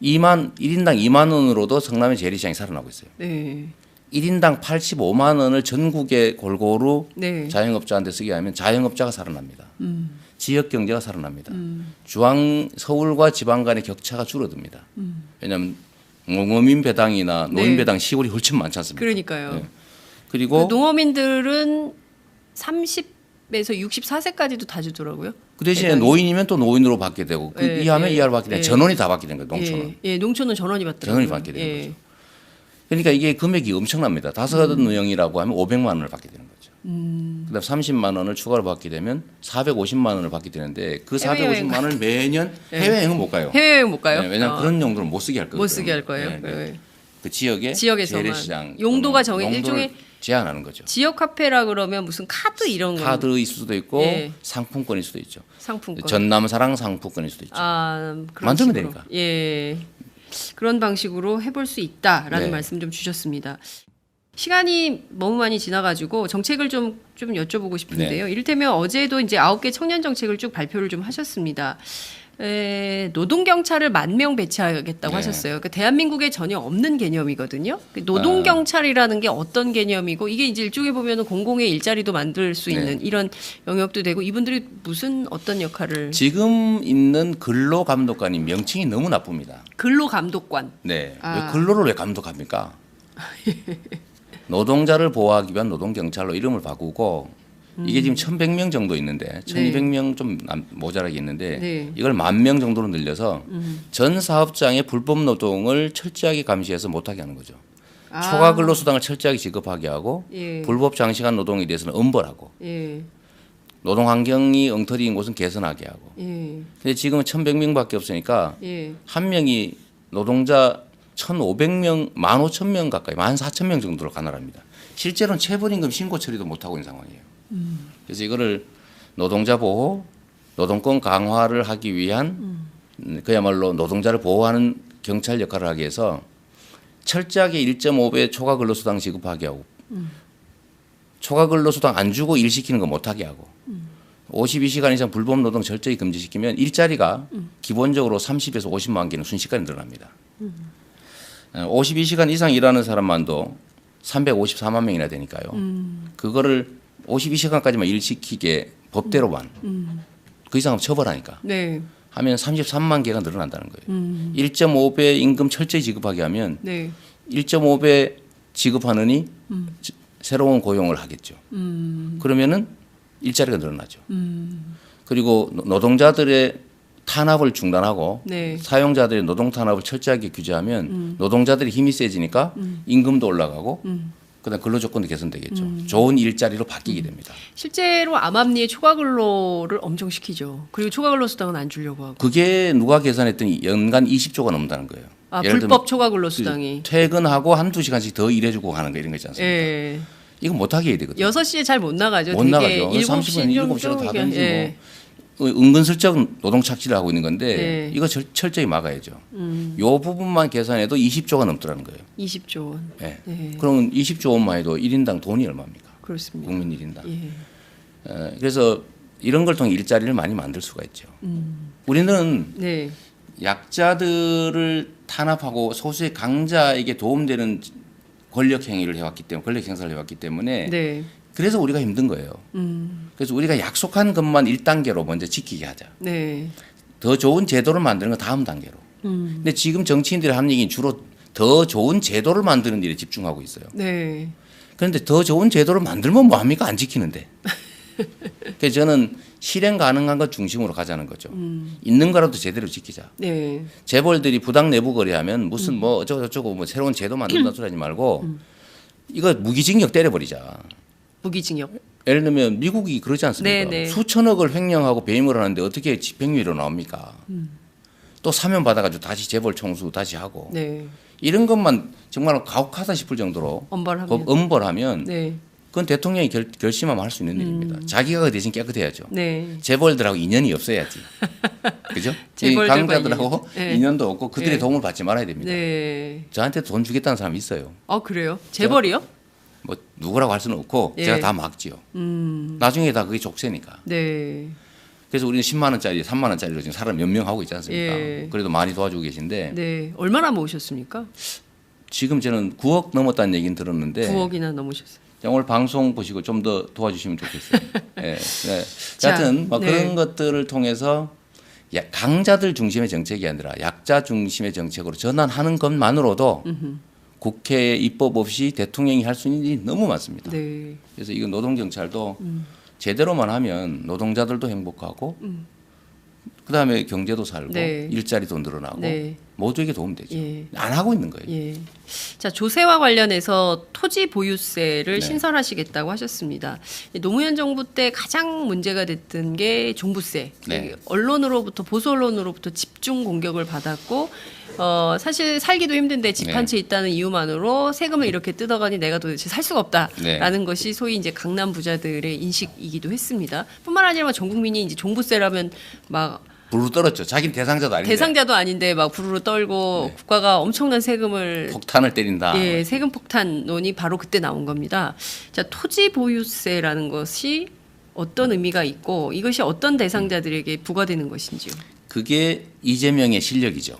1인당 2만 원으로도 성남의 재래시장이 살아나고 있어요. 네. 1인당 85만 원을 전국에 골고루 네. 자영업자한테 쓰게 하면 자영업자가 살아납니다. 지역 경제가 살아납니다. 서울과 지방 간의 격차가 줄어듭니다. 왜냐하면 농어민 배당이나 노인 네. 배당 시골이 훨씬 많지 않습니까? 그러니까요. 네. 그리고 그 농어민들은 30에서 64세까지도 다 주더라고요. 그 대신에 배당이. 노인이면 또 노인으로 받게 되고 그 예, 이하면 예, 이하로 받게 되는 예. 전원이 다 받게 되는 거예요. 농촌은. 예, 예, 농촌은 전원이 받더라고요. 전원이 받게 되는 예. 거죠. 그러니까 이게 금액이 엄청납니다. 다섯 누영이라고 하면 500만 원을 받게 되는 거죠. 그다음 30만 원을 추가로 받게 되면 450만 원을 받게 되는데 그 해외여행 450만 원을 매년 예. 해외여행은 못 가요. 해외여행 못 가요? 네, 왜냐하면 그런 용도를 못 쓰게 할 거예요. 못 쓰게 할 거예요. 네, 네. 네. 그 지역의 지역에서만. 재래시장 용도가 또는 정해- 용도를 일종의 제한하는 거죠. 지역 카페라 그러면 무슨 카드 이런 거 카드일 수도 있고 예. 상품권일 수도 있죠. 상품권. 전남사랑 상품권일 수도 있죠. 아, 그런 만들면 식으로. 되니까. 예. 그런 방식으로 해볼 수 있다라는 네. 말씀 좀 주셨습니다. 시간이 너무 많이 지나가지고 정책을 좀 여쭤보고 싶은데요. 네. 이를테면 어제도 이제 9개 청년 정책을 쭉 발표를 좀 하셨습니다. 노동 경찰을 10,000명 배치하겠다고 네. 하셨어요. 그러니까 대한민국에 전혀 없는 개념이거든요. 노동 경찰이라는 게 어떤 개념이고 이게 이제 일종의 보면은 공공의 일자리도 만들 수 있는 이런 영역도 되고 이분들이 무슨 어떤 역할을 지금 있는 근로감독관이 명칭이 너무 나쁩니다. 근로감독관. 네. 아. 왜 근로를 왜 감독합니까? 노동자를 보호하기 위한 노동경찰로 이름을 바꾸고 이게 지금 1,100명 정도 있는데 1,200명 좀 모자라게 있는데 네. 이걸 10,000명 정도로 늘려서 전 사업장의 불법 노동을 철저하게 감시해서 못하게 하는 거죠. 아. 초과 근로수당을 철저하게 지급하게 하고 예. 불법 장시간 노동에 대해서는 엄벌하고 예. 노동 환경이 엉터리인 곳은 개선하게 하고. 예. 근데 지금은 1,100명밖에 없으니까 예. 한 명이 노동자 1,500명, 15,000명 가까이, 14,000명 정도로 가난합니다. 실제로는 체불임금 신고 처리도 못하고 있는 상황이에요. 그래서 이거를 노동자 보호, 노동권 강화를 하기 위한 그야말로 노동자를 보호하는 경찰 역할을 하기 위해서 철저하게 1.5배 초과 근로수당 지급하게 하고 초과 근로수당 안 주고 일 시키는 거 못하게 하고 52시간 이상 불법 노동 철저히 금지시키면 일자리가 기본적으로 30에서 50만 개는 순식간에 늘어납니다. 52시간 이상 일하는 사람만도 354만 명이나 되니까요. 그거를 52시간까지만 일 시키게 법대로만 그 이상은 처벌하니까 네. 하면 33만 개가 늘어난다는 거예요. 1.5배 임금 철저히 지급하게 하면 네. 1.5배 지급하느니 새로운 고용을 하겠죠. 그러면은 일자리가 늘어나죠. 그리고 노동자들의 탄압을 중단하고 네. 사용자들의 노동 탄압을 철저하게 규제하면 노동자들이 힘이 세지니까 임금도 올라가고 그다음 근로 조건도 개선되겠죠. 좋은 일자리로 바뀌게 됩니다. 실제로 암암리에 초과 근로를 엄청 시키죠. 그리고 초과 근로 수당은 안 주려고 하고. 그게 누가 계산했더니 연간 20조가 넘는다는 거예요. 아, 예를 불법 초과 근로 수당이. 퇴근하고 한두 시간씩 더 일해주고 하는 거 이런 거 있지 않습니까? 예. 이건 못하게 해야 되거든요. 6시에 잘 못 나가죠. 못 되게 나가죠. 7시 7시로 다든지 예. 뭐 은근슬쩍 노동 착취를 하고 있는 건데 네. 이거 철저히 막아야죠. 요 부분만 계산해도 20조가 넘더라는 거예요. 20조 원. 네. 네. 그럼 20조 원만 해도 1인당 돈이 얼마입니까? 그렇습니다. 국민 1인당. 예. 그래서 이런 걸 통해 일자리를 많이 만들 수가 있죠. 우리는 네. 약자들을 탄압하고 소수의 강자에게 도움되는 권력 행위를 해왔기 때문에 권력 행사를 해왔기 때문에 네. 그래서 우리가 힘든 거예요. 그래서 우리가 약속한 것만 1단계로 먼저 지키게 하자. 네. 더 좋은 제도를 만드는 건 다음 단계로. 근데 지금 정치인들이 하는 얘기는 주로 더 좋은 제도를 만드는 일에 집중하고 있어요. 네. 그런데 더 좋은 제도를 만들면 뭐합니까? 안 지키는데. 그래서 저는 실행 가능한 것 중심으로 가자는 거죠. 있는 거라도 제대로 지키자. 네. 재벌들이 부당 내부 거래하면 무슨 뭐 어쩌고 뭐 새로운 제도 만든다 소리 하지 말고 이거 무기징역 때려버리자. 무기징역. 예를 들면 미국이 그러지 않습니까? 네, 네. 수천억을 횡령하고 배임을 하는데 어떻게 집행유예로 나옵니까? 또 사면 받아가지고 다시 재벌 총수 다시 하고 네. 이런 것만 정말 가혹하다 싶을 정도로 엄벌하면. 엄벌하면 네. 그건 대통령이 결심하면 할 수 있는 일입니다. 자기가 그 대신 깨끗해야죠. 네. 재벌들하고 인연이 없어야지. 그죠? 이 재벌들과 강자들하고 인연. 네. 인연도 없고 그들의 네. 도움을 받지 말아야 됩니다. 네. 저한테 돈 주겠다는 사람이 있어요. 그래요? 재벌이요? 뭐 누구라고 할 수는 없고 예. 제가 다 막지요. 나중에 다 그게 족쇄니까. 네. 그래서 우리는 10만 원짜리, 3만 원짜리로 지금 사람 몇 명 하고 있지 않습니까? 예. 그래도 많이 도와주고 계신데 네. 얼마나 모으셨습니까? 지금 저는 9억 넘었다는 얘기는 들었는데 9억이나 넘으셨어요. 오늘 방송 보시고 좀 더 도와주시면 좋겠어요. 예. 네. 자, 하여튼 뭐 네. 그런 것들을 통해서 강자들 중심의 정책이 아니라 약자 중심의 정책으로 전환하는 것만으로도 국회 입법 없이 대통령이 할 수 있는 일이 너무 많습니다. 네. 그래서 이거 노동경찰도 제대로만 하면 노동자들도 행복하고 그다음에 경제도 살고 네. 일자리도 늘어나고 네. 모두에게 도움되죠. 예. 안 하고 있는 거예요. 예. 자, 조세와 관련해서 토지 보유세를 네. 신설하시겠다고 하셨습니다. 노무현 정부 때 가장 문제가 됐던 게 종부세. 네. 언론으로부터 보수 언론으로부터 집중 공격을 받았고 사실 살기도 힘든데 집 한 채 네. 있다는 이유만으로 세금을 이렇게 뜯어가니 내가 도대체 살 수가 없다라는 네. 것이 소위 이제 강남 부자들의 인식이기도 했습니다. 뿐만 아니라 전 국민이 이제 종부세라면 막 부르르 떨었죠. 자기는 대상자도 아닌데 대상자도 아닌데 막 부르르 떨고 국가가 엄청난 세금을 폭탄을 때린다. 예, 세금 폭탄론이 바로 그때 나온 겁니다. 자, 토지 보유세라는 것이 어떤 의미가 있고 이것이 어떤 대상자들에게 부과되는 것인지요. 그게 이재명의 실력이죠.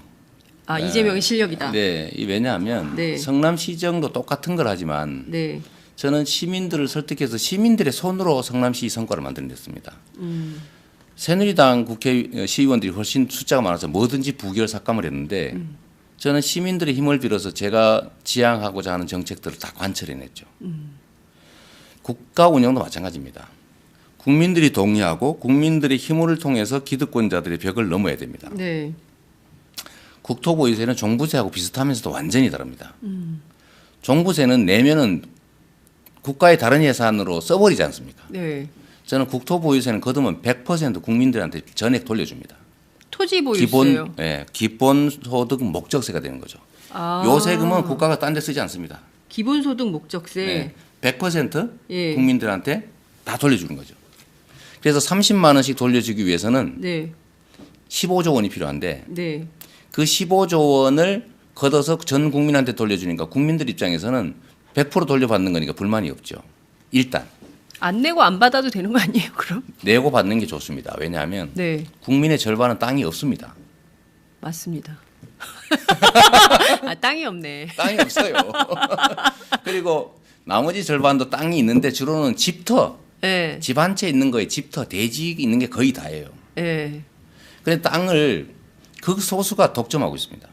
아, 이재명의 실력이다. 네, 이 왜냐하면 네. 성남시정도 똑같은 걸 하지만 네. 저는 시민들을 설득해서 시민들의 손으로 성남시 선거를 만들어냈습니다. 새누리당 국회 시의원들이 훨씬 숫자가 많아서 뭐든지 부결 삭감을 했는데 저는 시민들의 힘을 빌어서 제가 지향하고자 하는 정책들을 다 관철해냈죠. 국가 운영도 마찬가지입니다. 국민들이 동의하고 국민들의 힘을 통해서 기득권자들의 벽을 넘어야 됩니다. 네. 국토보유세는 종부세하고 비슷하면서도 완전히 다릅니다. 종부세는 내면은 국가의 다른 예산으로 써버리지 않습니까? 네. 저는 국토보유세는 거두면 100% 국민들한테 전액 돌려줍니다. 토지 보유세요. 기본소득 목적세가 되는 거죠. 아. 요 세금은 국가가 딴 데 쓰지 않습니다. 기본소득 목적세. 네, 100% 예. 국민들한테 다 돌려주는 거죠. 그래서 30만 원씩 돌려주기 위해서는 네. 15조 원이 필요한데 네. 그 15조 원을 걷어서 전 국민한테 돌려주니까 국민들 입장에서는 100% 돌려받는 거니까 불만이 없죠. 일단 안 내고 안 받아도 되는 거 아니에요, 그럼? 내고 받는 게 좋습니다. 왜냐하면 네. 국민의 절반은 땅이 없습니다. 맞습니다. 아, 땅이 없네. 땅이 없어요. 그리고 나머지 절반도 땅이 있는데 주로는 집터, 네. 집 한 채 있는 거에 집터, 대지 있는 게 거의 다예요. 네. 그런데 땅을 극소수가 독점하고 있습니다.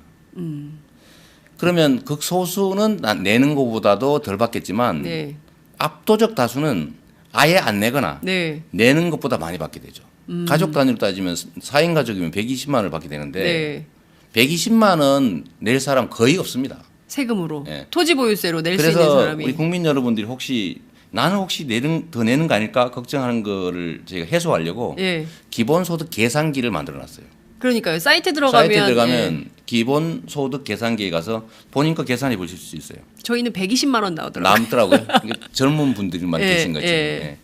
그러면 극소수는 내는 것보다도 덜 받겠지만 네. 압도적 다수는 아예 안 내거나 네. 내는 것보다 많이 받게 되죠. 가족 단위로 따지면 4인 가족이면 120만 원을 받게 되는데 네. 120만 원 낼 사람 거의 없습니다. 세금으로 네. 토지 보유세로 낼 수 있는 그래서 사람이 우리 국민 여러분들이 혹시 나는 혹시 더 내는 거 아닐까 걱정하는 거를 제가 해소하려고 예. 기본소득 계산기를 만들어놨어요. 그러니까요. 사이트 들어가면 사이트에 들어가면 예. 기본소득 계산기에 가서 본인 거 계산해 보실 수 있어요. 저희는 120만 원 나오더라고요. 남더라고요. 이게 젊은 분들만 예, 계신 거지. 예. 예.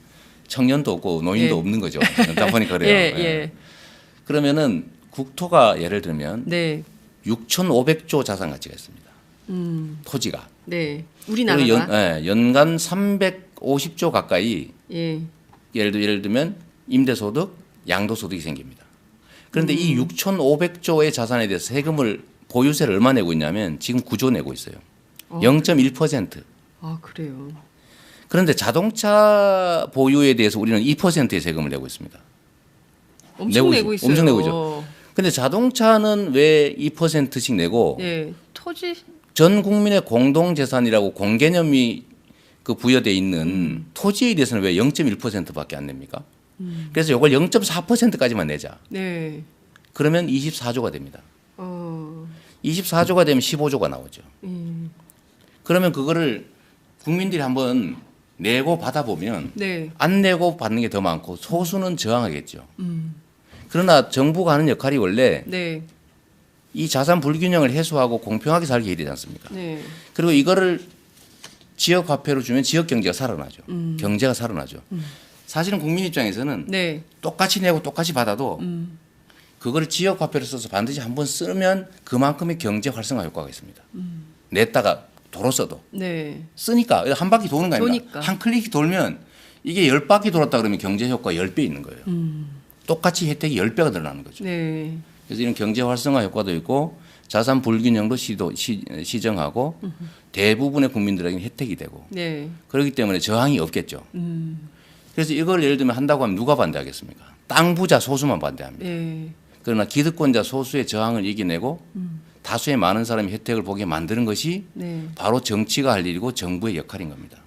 청년도 없고 노인도 예. 없는 거죠. 다 보니까 그래요. 예, 예. 예. 그러면은 국토가 예를 들면 네. 6,500조 자산 가치가 있습니다. 토지가. 네. 그리고 우리나라가 연간 350조 가까이 예. 예를 들면 임대소득, 양도소득이 생깁니다. 그런데 이 6,500조의 자산에 대해서 세금을 보유세를 얼마 내고 있냐면 지금 9조 내고 있어요. 0.1%. 아, 그래요. 그런데 자동차 보유에 대해서 우리는 2%의 세금을 내고 있습니다. 엄청 내고 내고 있죠. 있어요. 엄청 내고 있죠. 근데 자동차는 왜 2%씩 내고 예. 토지 전 국민의 공동 재산이라고 공개념이 그 부여돼 있는 토지에 대해서는 왜 0.1%밖에 안 냅니까? 그래서 이걸 0.4%까지만 내자. 네. 그러면 24조가 됩니다. 24조가 되면 15조가 나오죠. 그러면 그거를 국민들이 한번 내고 받아보면 네. 안 내고 받는 게 더 많고 소수는 저항하겠죠. 그러나 정부가 하는 역할이 원래 네. 이 자산 불균형을 해소하고 공평하게 살게 해야 되지 않습니까? 네. 그리고 이거를 지역 화폐로 주면 지역 경제가 살아나죠. 경제가 살아나죠. 사실은 국민 입장에서는 네. 똑같이 내고 똑같이 받아도 그거를 지역 화폐로 써서 반드시 한번 쓰면 그만큼의 경제 활성화 효과가 있습니다. 냈다가 도로 써도 네. 쓰니까 한 바퀴 도는 거 아닙니까? 도니까. 한 클릭이 돌면 이게 10바퀴 돌았다 그러면 경제 효과가 10배 있는 거예요. 똑같이 혜택이 10배가 늘어나는 거죠. 네. 그래서 이런 경제 활성화 효과도 있고 자산 불균형도 시정하고 대부분의 국민들에게는 혜택이 되고 네. 그렇기 때문에 저항이 없겠죠. 그래서 이걸 예를 들면 한다고 하면 누가 반대하겠습니까? 땅 부자 소수만 반대합니다. 네. 그러나 기득권자 소수의 저항을 이겨내고 다수의 많은 사람이 혜택을 보게 만드는 것이 네. 바로 정치가 할 일이고 정부의 역할인 겁니다.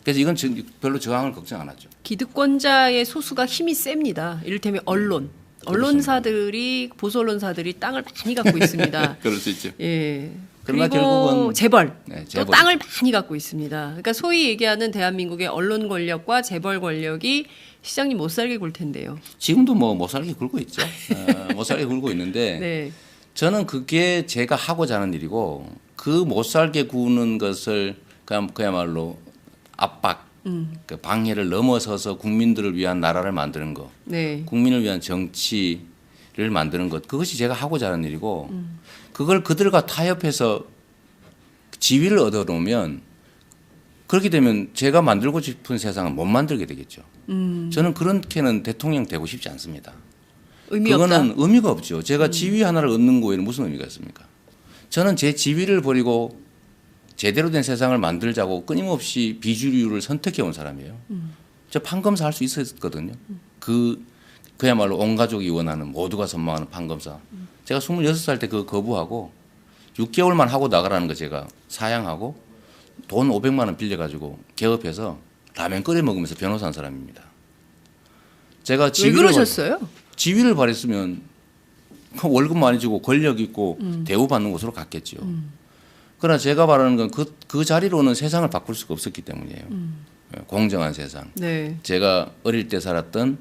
그래서 이건 별로 저항을 걱정 안 하죠. 기득권자의 소수가 힘이 셉니다. 이를테면 언론. 언론사들이 보수 언론사들이 땅을 많이 갖고 있습니다. 그럴 수 있죠. 예. 그러나 그리고 결국은 재벌. 네, 또 재벌이죠. 땅을 많이 갖고 있습니다. 그러니까 소위 얘기하는 대한민국의 언론 권력과 재벌 권력이 시장님 못 살게 굴 텐데요. 지금도 뭐 못 살게 굴고 있죠. 못 살게 굴고 있는데 네. 저는 그게 제가 하고자 하는 일이고 그 못 살게 구는 것을 그야말로 압박, 그 방해를 넘어서서 국민들을 위한 나라를 만드는 것, 네. 국민을 위한 정치를 만드는 것 그것이 제가 하고자 하는 일이고 그걸 그들과 타협해서 지위를 얻어놓으면 그렇게 되면 제가 만들고 싶은 세상은 못 만들게 되겠죠. 저는 그렇게는 대통령 되고 싶지 않습니다. 의미 그거는 없다. 의미가 없죠. 제가 지위 하나를 얻는 거에는 무슨 의미가 있습니까? 저는 제 지위를 버리고 제대로 된 세상을 만들자고 끊임없이 비주류를 선택해 온 사람이에요. 저 판검사 할 수 있었거든요. 그야말로 온 가족이 원하는 모두가 선망하는 판검사. 제가 26살 때 그거 거부하고 6개월만 하고 나가라는 거 제가 사양하고 돈 500만 원 빌려가지고 개업해서 라면 끓여 먹으면서 변호사 한 사람입니다. 제가 왜 그러셨어요? 지위를 바랬으면 월급 많이 주고 권력 있고 대우받는 곳으로 갔겠죠. 그러나 제가 바라는 건 그 자리로는 세상을 바꿀 수가 없었기 때문이에요. 공정한 세상. 네. 제가 어릴 때 살았던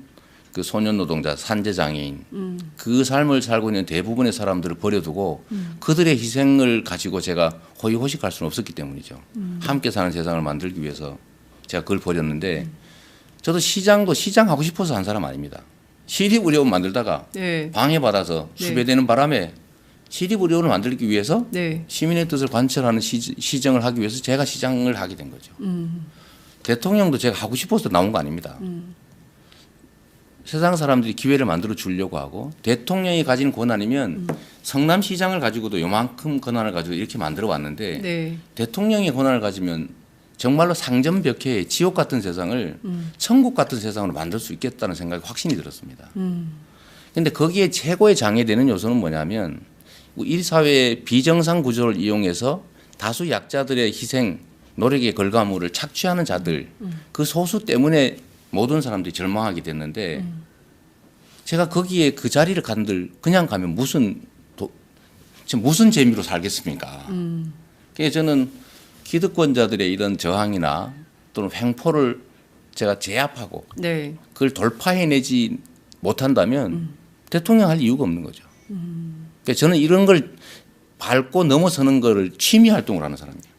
그 소년 노동자, 산재 장애인 그 삶을 살고 있는 대부분의 사람들을 버려두고 그들의 희생을 가지고 제가 호의호식할 수는 없었기 때문이죠. 함께 사는 세상을 만들기 위해서 제가 그걸 버렸는데 저도 시장도 시장하고 싶어서 한 사람 아닙니다. 시립의료원 만들다가 네. 방해받아서 네. 수배되는 바람에 시립의료원을 만들기 위해서 네. 시민의 뜻을 관철하는 시정을 하기 위해서 제가 시장을 하게 된 거죠. 대통령도 제가 하고 싶어서 나온 거 아닙니다. 세상 사람들이 기회를 만들어 주려고 하고 대통령이 가진 권한이면 성남시장을 가지고도 요만큼 권한을 가지고 이렇게 만들어 왔는데 네. 대통령의 권한을 가지면 정말로 상점벽해의 지옥 같은 세상을 천국 같은 세상으로 만들 수 있겠다는 생각이 확신이 들었습니다. 그런데 거기에 최고의 장애되는 요소는 뭐냐면 이 사회의 비정상 구조를 이용해서 다수 약자들의 희생, 노력의 결과물을 착취하는 자들 그 소수 때문에 모든 사람들이 절망하게 됐는데 제가 거기에 그 자리를 간들 그냥 가면 무슨 재미로 살겠습니까? 그래서 저는 기득권자들의 이런 저항이나 또는 횡포를 제가 제압하고 네. 그걸 돌파해내지 못한다면 대통령 할 이유가 없는 거죠. 그러니까 저는 이런 걸 밟고 넘어서는 거를 취미 활동을 하는 사람이에요.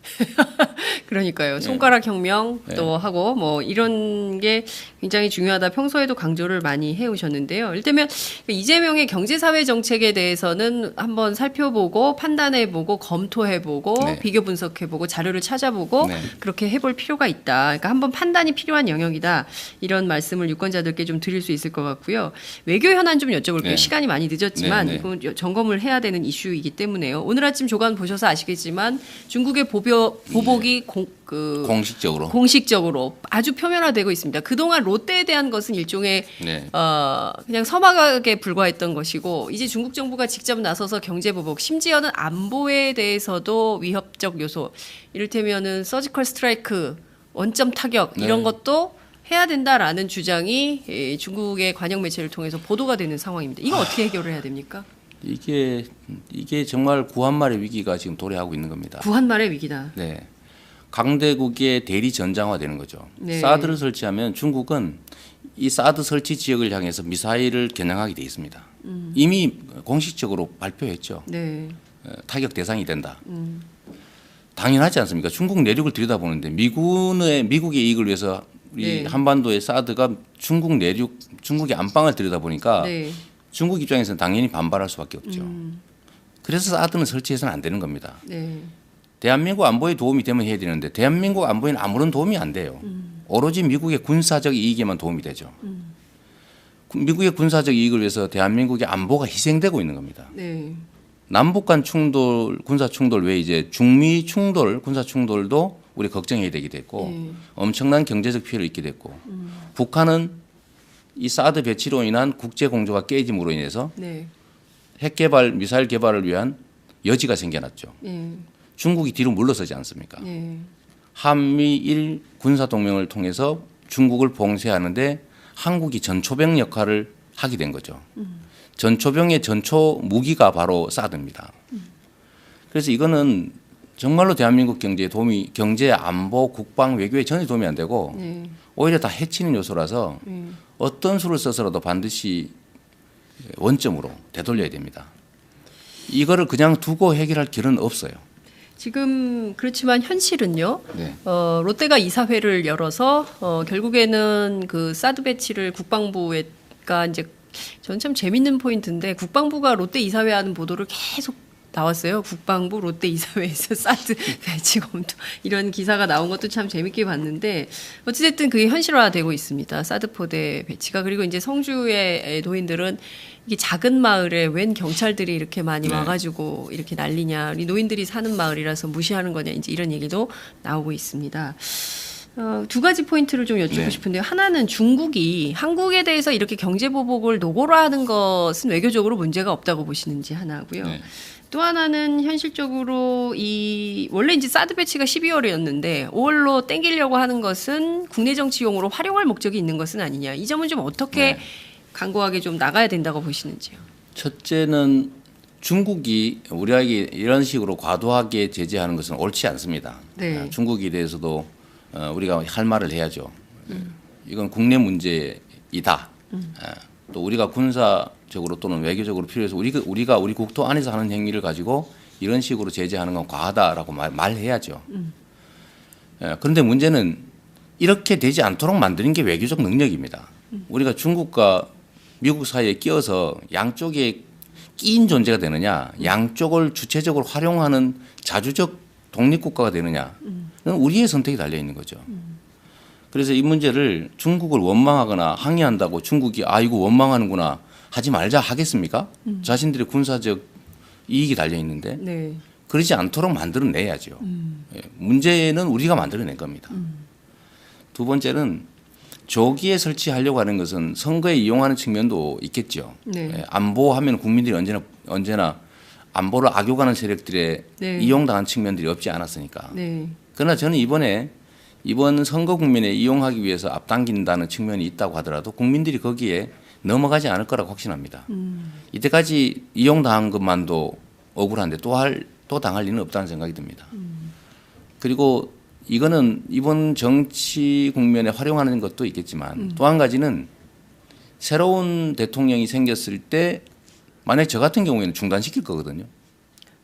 그러니까요. 손가락 혁명 네. 또 하고 뭐 이런 게 굉장히 중요하다. 평소에도 강조를 많이 해오셨는데요. 이를테면 이재명의 경제사회 정책에 대해서는 한번 살펴보고 판단해보고 검토해보고 네. 비교 분석해보고 자료를 찾아보고 네. 그렇게 해볼 필요가 있다. 그러니까 한번 판단이 필요한 영역이다. 이런 말씀을 유권자들께 좀 드릴 수 있을 것 같고요. 외교 현안 좀 여쭤볼게요. 네. 시간이 많이 늦었지만 네, 네. 이건 점검을 해야 되는 이슈이기 때문에요. 오늘 아침 조간 보셔서 아시겠지만 중국의 보복이 공식적으로 아주 표면화되고 있습니다. 그동안 롯데에 대한 것은 일종의 네. 그냥 서막에 불과했던 것이고 이제 중국 정부가 직접 나서서 경제 보복 심지어는 안보에 대해서도 위협적 요소 이를테면은 서지컬 스트라이크 원점 타격 이런 네. 것도 해야 된다라는 주장이 중국의 관영 매체를 통해서 보도가 되는 상황입니다. 이거 어떻게 해결을 해야 됩니까? 이게 정말 구한말의 위기가 지금 도래하고 있는 겁니다. 구한말의 위기다. 네. 강대국의 대리 전장화되는 거죠. 네. 사드를 설치하면 중국은 이 사드 설치 지역을 향해서 미사일을 겨냥하게 돼 있습니다. 이미 공식적으로 발표했죠. 네. 타격 대상이 된다. 당연하지 않습니까? 중국 내륙을 들여다보는데 미국의 이익을 위해서 이 네. 한반도의 사드가 중국 내륙, 중국의 안방을 들여다보니까 네. 중국 입장에서는 당연히 반발할 수밖에 없죠. 그래서 사드는 설치해서는 안 되는 겁니다. 네. 대한민국 안보에 도움이 되면 해야 되는데 대한민국 안보에는 아무런 도움이 안 돼요. 오로지 미국의 군사적 이익에만 도움이 되죠. 미국의 군사적 이익을 위해서 대한민국의 안보가 희생되고 있는 겁니다. 네. 남북 간 충돌, 군사 충돌 외에 이제 중미 충돌, 군사 충돌도 우리 걱정해야 되게 됐고 엄청난 경제적 피해를 입게 됐고 북한은 이 사드 배치로 인한 국제 공조가 깨짐으로 인해서 네. 핵 개발, 미사일 개발을 위한 여지가 생겨났죠. 네. 중국이 뒤로 물러서지 않습니까? 네. 한미일 군사 동맹을 통해서 중국을 봉쇄하는데 한국이 전초병 역할을 하게 된 거죠. 전초병의 전초 무기가 바로 사드입니다. 그래서 이거는 정말로 대한민국 경제에 도움이, 경제, 안보, 국방, 외교에 전혀 도움이 안 되고 네. 오히려 다 해치는 요소라서 어떤 수를 써서라도 반드시 원점으로 되돌려야 됩니다. 이거를 그냥 두고 해결할 길은 없어요. 지금 그렇지만 현실은요. 네. 롯데가 이사회를 열어서 결국에는 그 사드 배치를 국방부가 이제 저는 참 재밌는 포인트인데 국방부가 롯데 이사회 하는 보도를 계속 나왔어요. 국방부 롯데 이사회에서 사드 배치 검토 이런 기사가 나온 것도 참 재밌게 봤는데 어찌됐든 그게 현실화되고 있습니다. 사드 포대 배치가. 그리고 이제 성주의 노인들은 이게 작은 마을에 웬 경찰들이 이렇게 많이 네. 와가지고 이렇게 난리냐, 우리 노인들이 사는 마을이라서 무시하는 거냐, 이제 이런 얘기도 나오고 있습니다. 두 가지 포인트를 좀 여쭙고 네. 싶은데요. 하나는 중국이 한국에 대해서 이렇게 경제 보복을 노골로 하는 것은 외교적으로 문제가 없다고 보시는지 하나고요. 네. 또 하나는 현실적으로 원래 이제 사드 배치가 12월이었는데 5월로 땡기려고 하는 것은 국내 정치용으로 활용할 목적이 있는 것은 아니냐. 이 점은 좀 어떻게 네. 강고하게 좀 나가야 된다고 보시는지요? 첫째는 중국이 우리에게 이런 식으로 과도하게 제재하는 것은 옳지 않습니다. 네. 중국에 대해서도 우리가 할 말을 해야죠. 이건 국내 문제이다. 또 우리가 군사적으로 또는 외교적으로 필요해서 우리가 우리 국토 안에서 하는 행위를 가지고 이런 식으로 제재하는 건 과하다라고 말해야죠. 그런데 문제는 이렇게 되지 않도록 만드는 게 외교적 능력입니다. 우리가 중국과 미국 사이에 끼어서 양쪽에 끼인 존재가 되느냐, 양쪽을 주체적으로 활용하는 자주적 독립국가가 되느냐는 우리의 선택이 달려 있는 거죠. 그래서 이 문제를 중국을 원망하거나 항의한다고 중국이 이거 원망하는구나 하지 말자 하겠습니까? 자신들의 군사적 이익이 달려 있는데 네. 그러지 않도록 만들어내야죠. 예, 문제는 우리가 만들어낸 겁니다. 두 번째는 조기에 설치하려고 하는 것은 선거에 이용하는 측면도 있겠죠. 네. 예, 안보하면 국민들이 언제나 안보를 악용하는 세력들에 네. 이용당한 측면들이 없지 않았으니까. 네. 그러나 저는 이번 선거 국면에 이용하기 위해서 앞당긴다는 측면이 있다고 하더라도 국민들이 거기에 넘어가지 않을 거라고 확신합니다. 이때까지 이용당한 것만도 억울한데 또 당할 일은 없다는 생각이 듭니다. 그리고 이거는 이번 정치 국면에 활용하는 것도 있겠지만 또 한 가지는 새로운 대통령이 생겼을 때 만약 저 같은 경우에는 중단시킬 거거든요.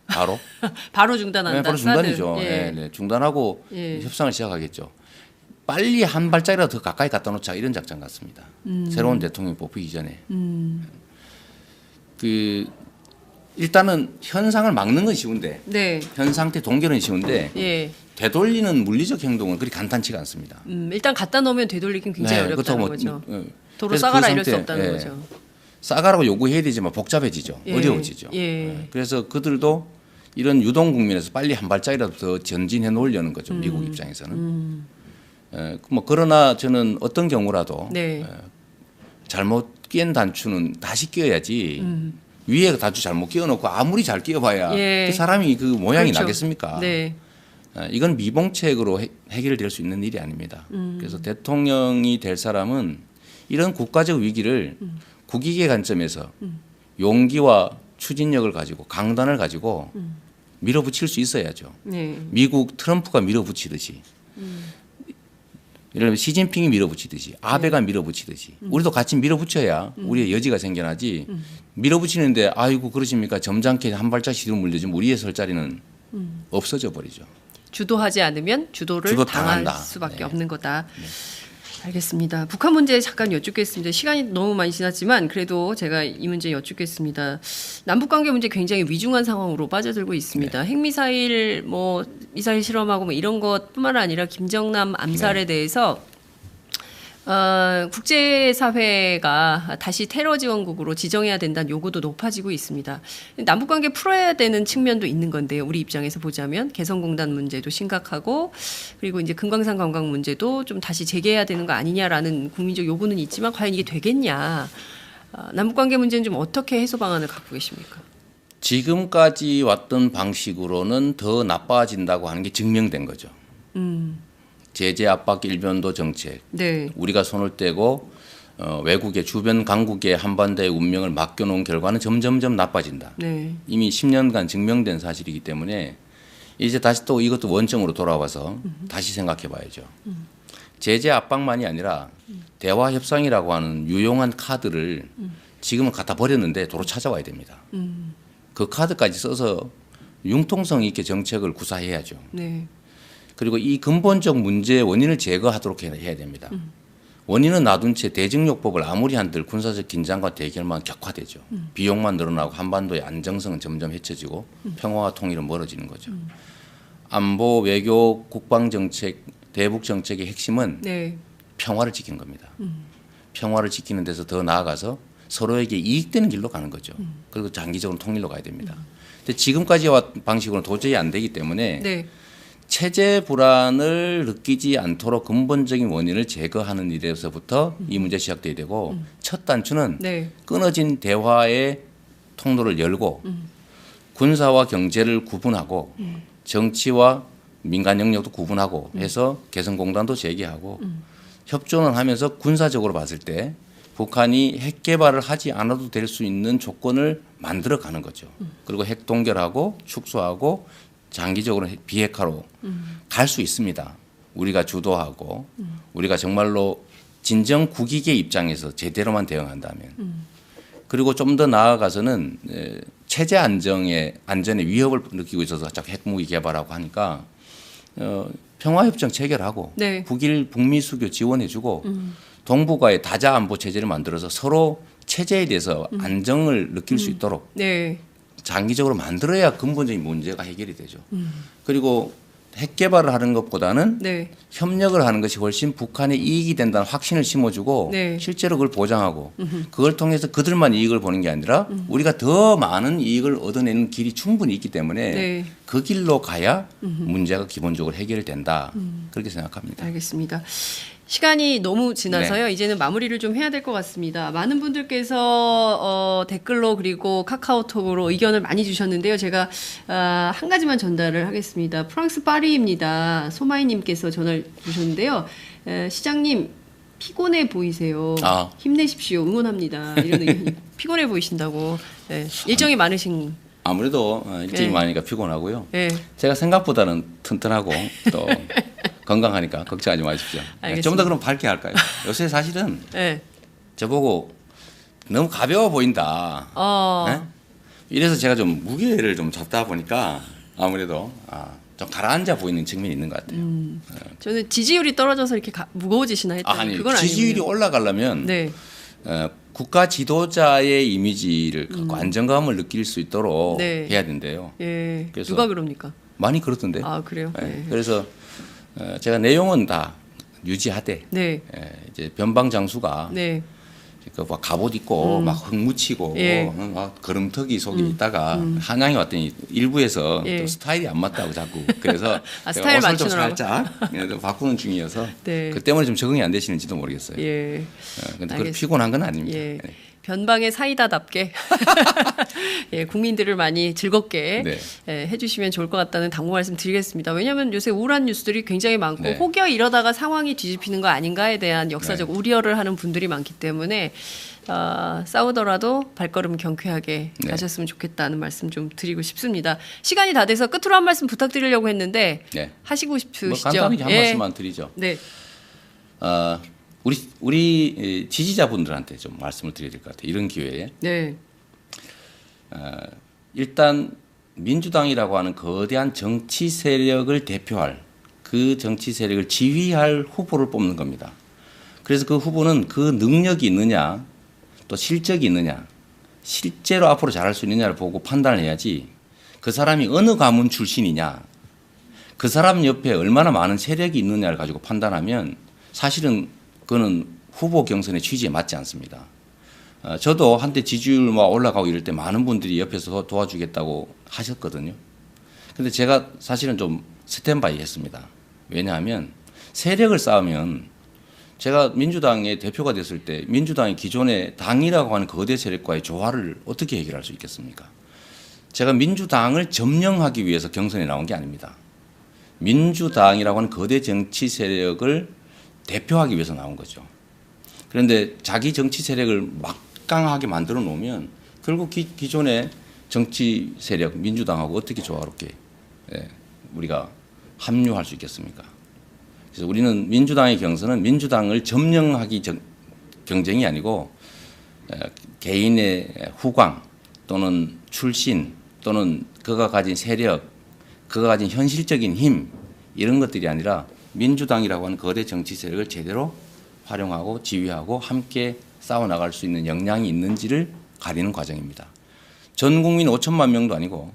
바로. 바로 중단한다. 네, 바로 중단이죠. 사드. 예. 네, 네. 중단하고 예. 협상을 시작하겠죠. 빨리 한 발짝이라도 더 가까이 갖다 놓자 이런 작전 같습니다. 새로운 대통령이 뽑히기 전에. 일단은 현상을 막는 건 쉬운데 네. 현 상태 동결은 쉬운데 예. 되돌리는 물리적 행동은 그리 간단치가 않습니다. 일단 갖다 놓으면 되돌리긴 굉장히 어렵다는 거죠. 도로 그래서 싸가라 그 이럴 수 상태, 없다는 예. 거죠. 싸가라고 요구해야 되지만 복잡해지죠. 예. 어려워지죠. 예. 그래서 그들도 이런 유동 국면에서 빨리 한 발짝이라도 더 전진해 놓으려는 거죠. 미국 입장에서는. 뭐 그러나 저는 어떤 경우라도 네. 잘못 끼인 단추는 다시 끼워야지 위에 단추 잘못 끼워놓고 아무리 잘 끼워봐야 예. 그 사람이 그 모양이 그렇죠. 나겠습니까? 네. 이건 미봉책으로 해결될 수 있는 일이 아닙니다. 그래서 대통령이 될 사람은 이런 국가적 위기를 국익의 관점에서 용기와 추진력을 가지고 강단을 가지고 밀어붙일 수 있어야죠. 네. 미국 트럼프가 밀어붙이듯이 예를 들면 시진핑이 밀어붙이듯이 아베가 밀어붙이듯이 우리도 같이 밀어붙여야 우리의 여지가 생겨나지 밀어붙이는데 아이고 그러십니까 점잖게 한 발짝씩 뒤로 물려주면 우리의 설 자리는 없어져 버리죠. 주도하지 않으면 주도를 당할 당한다. 수밖에 네. 없는 거다. 알겠습니다. 북한 문제 잠깐 여쭙겠습니다. 시간이 너무 많이 지났지만 그래도 제가 이 문제 여쭙겠습니다. 남북 관계 문제 굉장히 위중한 상황으로 빠져들고 있습니다. 핵미사일 뭐 미사일 실험하고 뭐 이런 것뿐만 아니라 김정남 암살에 대해서 국제사회가 다시 테러 지원국으로 지정해야 된다는 요구도 높아지고 있습니다. 남북관계 풀어야 되는 측면도 있는 건데요. 우리 입장에서 보자면 개성공단 문제도 심각하고 그리고 이제 금강산 관광 문제도 좀 다시 재개해야 되는 거 아니냐라는 국민적 요구는 있지만 과연 이게 되겠냐. 남북관계 문제는 좀 어떻게 해소 방안을 갖고 계십니까? 지금까지 왔던 방식으로는 더 나빠진다고 하는 게 증명된 거죠. 제재 압박 일변도 정책, 네. 우리가 손을 떼고 외국의 주변 강국의 한반도의 운명을 맡겨놓은 결과는 점점점 나빠진다. 네. 이미 10년간 증명된 사실이기 때문에 이제 다시 또 이것도 원점으로 돌아와서 다시 생각해봐야죠. 제재 압박만이 아니라 대화 협상이라고 하는 유용한 카드를 지금은 갖다 버렸는데 도로 찾아와야 됩니다. 그 카드까지 써서 융통성 있게 정책을 구사해야죠. 네. 그리고 이 근본적 문제의 원인을 제거하도록 해야 됩니다. 원인은 놔둔 채 대증요법을 아무리 한들 군사적 긴장과 대결만 격화되죠. 비용만 늘어나고 한반도의 안정성은 점점 헤쳐지고 평화와 통일은 멀어지는 거죠. 안보, 외교, 국방정책, 대북정책의 핵심은 네. 평화를 지키는 겁니다. 평화를 지키는 데서 더 나아가서 서로에게 이익되는 길로 가는 거죠. 그리고 장기적으로 통일로 가야 됩니다. 근데 지금까지와 방식으로는 도저히 안 되기 때문에 네. 체제 불안을 느끼지 않도록 근본적인 원인을 제거하는 일에서부터 이 문제 시작돼야 되고 첫 단추는 네. 끊어진 대화의 통로를 열고 군사와 경제를 구분하고 정치와 민간 영역도 구분하고 해서 개성공단도 재개하고 협조는 하면서 군사적으로 봤을 때 북한이 핵 개발을 하지 않아도 될 수 있는 조건을 만들어 가는 거죠. 그리고 핵 동결하고 축소하고 장기적으로 비핵화로 갈 수 있습니다. 우리가 주도하고 우리가 정말로 진정 국익의 입장에서 제대로만 대응한다면. 그리고 좀 더 나아가서는 체제 안전에 위협을 느끼고 있어서 자꾸 핵무기 개발하고 하니까 평화협정 체결하고 네. 북미 수교 지원해주고 동북아의 다자 안보 체제를 만들어서 서로 체제에 대해서 안정을 느낄 수 있도록 네. 장기적으로 만들어야 근본적인 문제가 해결이 되죠. 그리고 핵 개발을 하는 것보다는 네. 협력을 하는 것이 훨씬 북한에 이익이 된다는 확신을 심어주고 네. 실제로 그걸 보장하고 그걸 통해서 그들만 이익을 보는 게 아니라 우리가 더 많은 이익을 얻어내는 길이 충분히 있기 때문에 네. 그 길로 가야 문제가 기본적으로 해결된다. 그렇게 생각합니다. 알겠습니다. 시간이 너무 지나서요. 이제는 마무리를 좀 해야 될 것 같습니다. 많은 분들께서 댓글로 그리고 카카오톡으로 의견을 많이 주셨는데요. 제가 한 가지만 전달을 하겠습니다. 프랑스 파리입니다. 소마이님께서 전화를 주셨는데요. 시장님 피곤해 보이세요. 힘내십시오. 응원합니다. 이런 의견이 피곤해 보이신다고. 네. 일정이 많으신. 아무래도 일정이 많으니까 피곤하고요. 네. 제가 생각보다는 튼튼하고 또 건강하니까 걱정하지 마십시오. 좀 더 그럼 밝게 할까요? 요새 사실은 네. 저보고 너무 가벼워 보인다. 네? 이래서 제가 좀 무게를 좀 잡다 보니까 아무래도 좀 가라앉아 보이는 측면이 있는 것 같아요. 저는 지지율이 떨어져서 이렇게 무거워지시나 했더니 아니, 그건 지지율이 아니군요. 올라가려면 네. 국가 지도자의 이미지를 갖고 안정감을 느낄 수 있도록 네. 해야 된대요. 예. 그래서 누가 그럽니까? 많이 그렇던데. 아, 그래요? 네. 네. 그래서 제가 내용은 다 유지하되 네. 이제 변방 장수가 네. 막 갑옷 입고 막 흙 묻히고 예. 막 거름터기 속에 있다가 한양에 왔더니 일부에서 예. 또 스타일이 안 맞다고 자꾸 그래서 스타일 제가 옷을 좀 맞추느라고. 살짝 바꾸는 중이어서 네. 그 때문에 좀 적응이 안 되시는지도 모르겠어요. 예. 근데 그걸 알겠습니다. 피곤한 건 아닙니다. 예. 네. 변방의 사이다답게 예, 국민들을 많이 즐겁게 네. 예, 해주시면 좋을 것 같다는 당부 말씀 드리겠습니다. 왜냐하면 요새 우울한 뉴스들이 굉장히 많고 네. 혹여 이러다가 상황이 뒤집히는 거 아닌가에 대한 역사적 우려를 하는 분들이 많기 때문에 싸우더라도 발걸음 경쾌하게 네. 가셨으면 좋겠다는 말씀 좀 드리고 싶습니다. 시간이 다 돼서 끝으로 한 말씀 부탁드리려고 했는데 네. 하시고 싶으시죠? 뭐 간단하게 한 말씀만 드리죠. 네. 우리 지지자분들한테 좀 말씀을 드려야 될 것 같아요. 이런 기회에. 네. 일단 민주당이라고 하는 거대한 정치 세력을 대표할 그 정치 세력을 지휘할 후보를 뽑는 겁니다. 그래서 그 후보는 그 능력이 있느냐 또 실적이 있느냐 실제로 앞으로 잘할 수 있느냐를 보고 판단을 해야지 그 사람이 어느 가문 출신이냐 그 사람 옆에 얼마나 많은 세력이 있느냐를 가지고 판단하면 사실은 그거는 후보 경선의 취지에 맞지 않습니다. 저도 한때 지지율 막 올라가고 이럴 때 많은 분들이 옆에서 도와주겠다고 하셨거든요. 근데 제가 사실은 좀 스탠바이 했습니다. 왜냐하면 세력을 쌓으면 제가 민주당의 대표가 됐을 때 민주당이 기존의 당이라고 하는 거대 세력과의 조화를 어떻게 해결할 수 있겠습니까? 제가 민주당을 점령하기 위해서 경선에 나온 게 아닙니다. 민주당이라고 하는 거대 정치 세력을 대표하기 위해서 나온 거죠. 그런데 자기 정치 세력을 막강하게 만들어 놓으면 결국 기존의 정치 세력 민주당하고 어떻게 조화롭게 우리가 합류할 수 있겠습니까? 그래서 우리는 민주당의 경선은 민주당을 점령하기 경쟁이 아니고 개인의 후광 또는 출신 또는 그가 가진 세력, 그가 가진 현실적인 힘 이런 것들이 아니라 민주당이라고 하는 거대 정치 세력을 제대로 활용하고 지휘하고 함께 싸워나갈 수 있는 역량이 있는지를 가리는 과정입니다. 전 국민 5천만 명도 아니고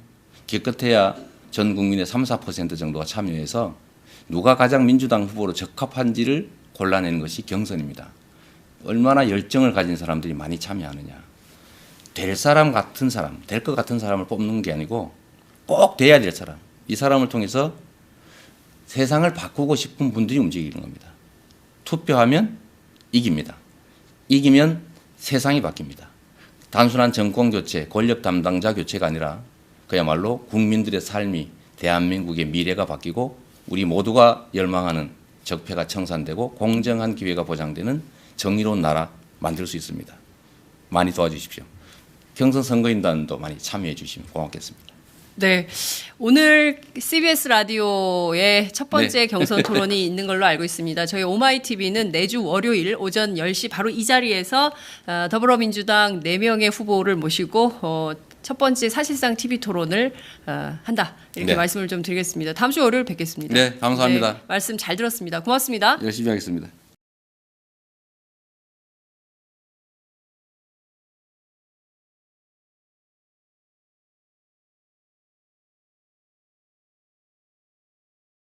기껏해야 전 국민의 3, 4% 정도가 참여해서 누가 가장 민주당 후보로 적합한지를 골라내는 것이 경선입니다. 얼마나 열정을 가진 사람들이 많이 참여하느냐. 될 사람 같은 사람, 될 것 같은 사람을 뽑는 게 아니고 꼭 돼야 될 사람. 이 사람을 통해서 세상을 바꾸고 싶은 분들이 움직이는 겁니다. 투표하면 이깁니다. 이기면 세상이 바뀝니다. 단순한 정권 교체, 권력 담당자 교체가 아니라 그야말로 국민들의 삶이 대한민국의 미래가 바뀌고 우리 모두가 열망하는 적폐가 청산되고 공정한 기회가 보장되는 정의로운 나라 만들 수 있습니다. 많이 도와주십시오. 경선 선거인단도 많이 참여해 주시면 고맙겠습니다. 네, 오늘 CBS 라디오의 첫 번째 네. 경선 토론이 있는 걸로 알고 있습니다. 저희 오마이TV는 내주 월요일 오전 10시 바로 이 자리에서 더불어민주당 4명의 후보를 모시고 첫 번째 사실상 TV 토론을 한다. 이렇게 네. 말씀을 좀 드리겠습니다. 다음 주 월요일 뵙겠습니다. 네, 감사합니다. 네, 말씀 잘 들었습니다. 고맙습니다. 열심히 하겠습니다.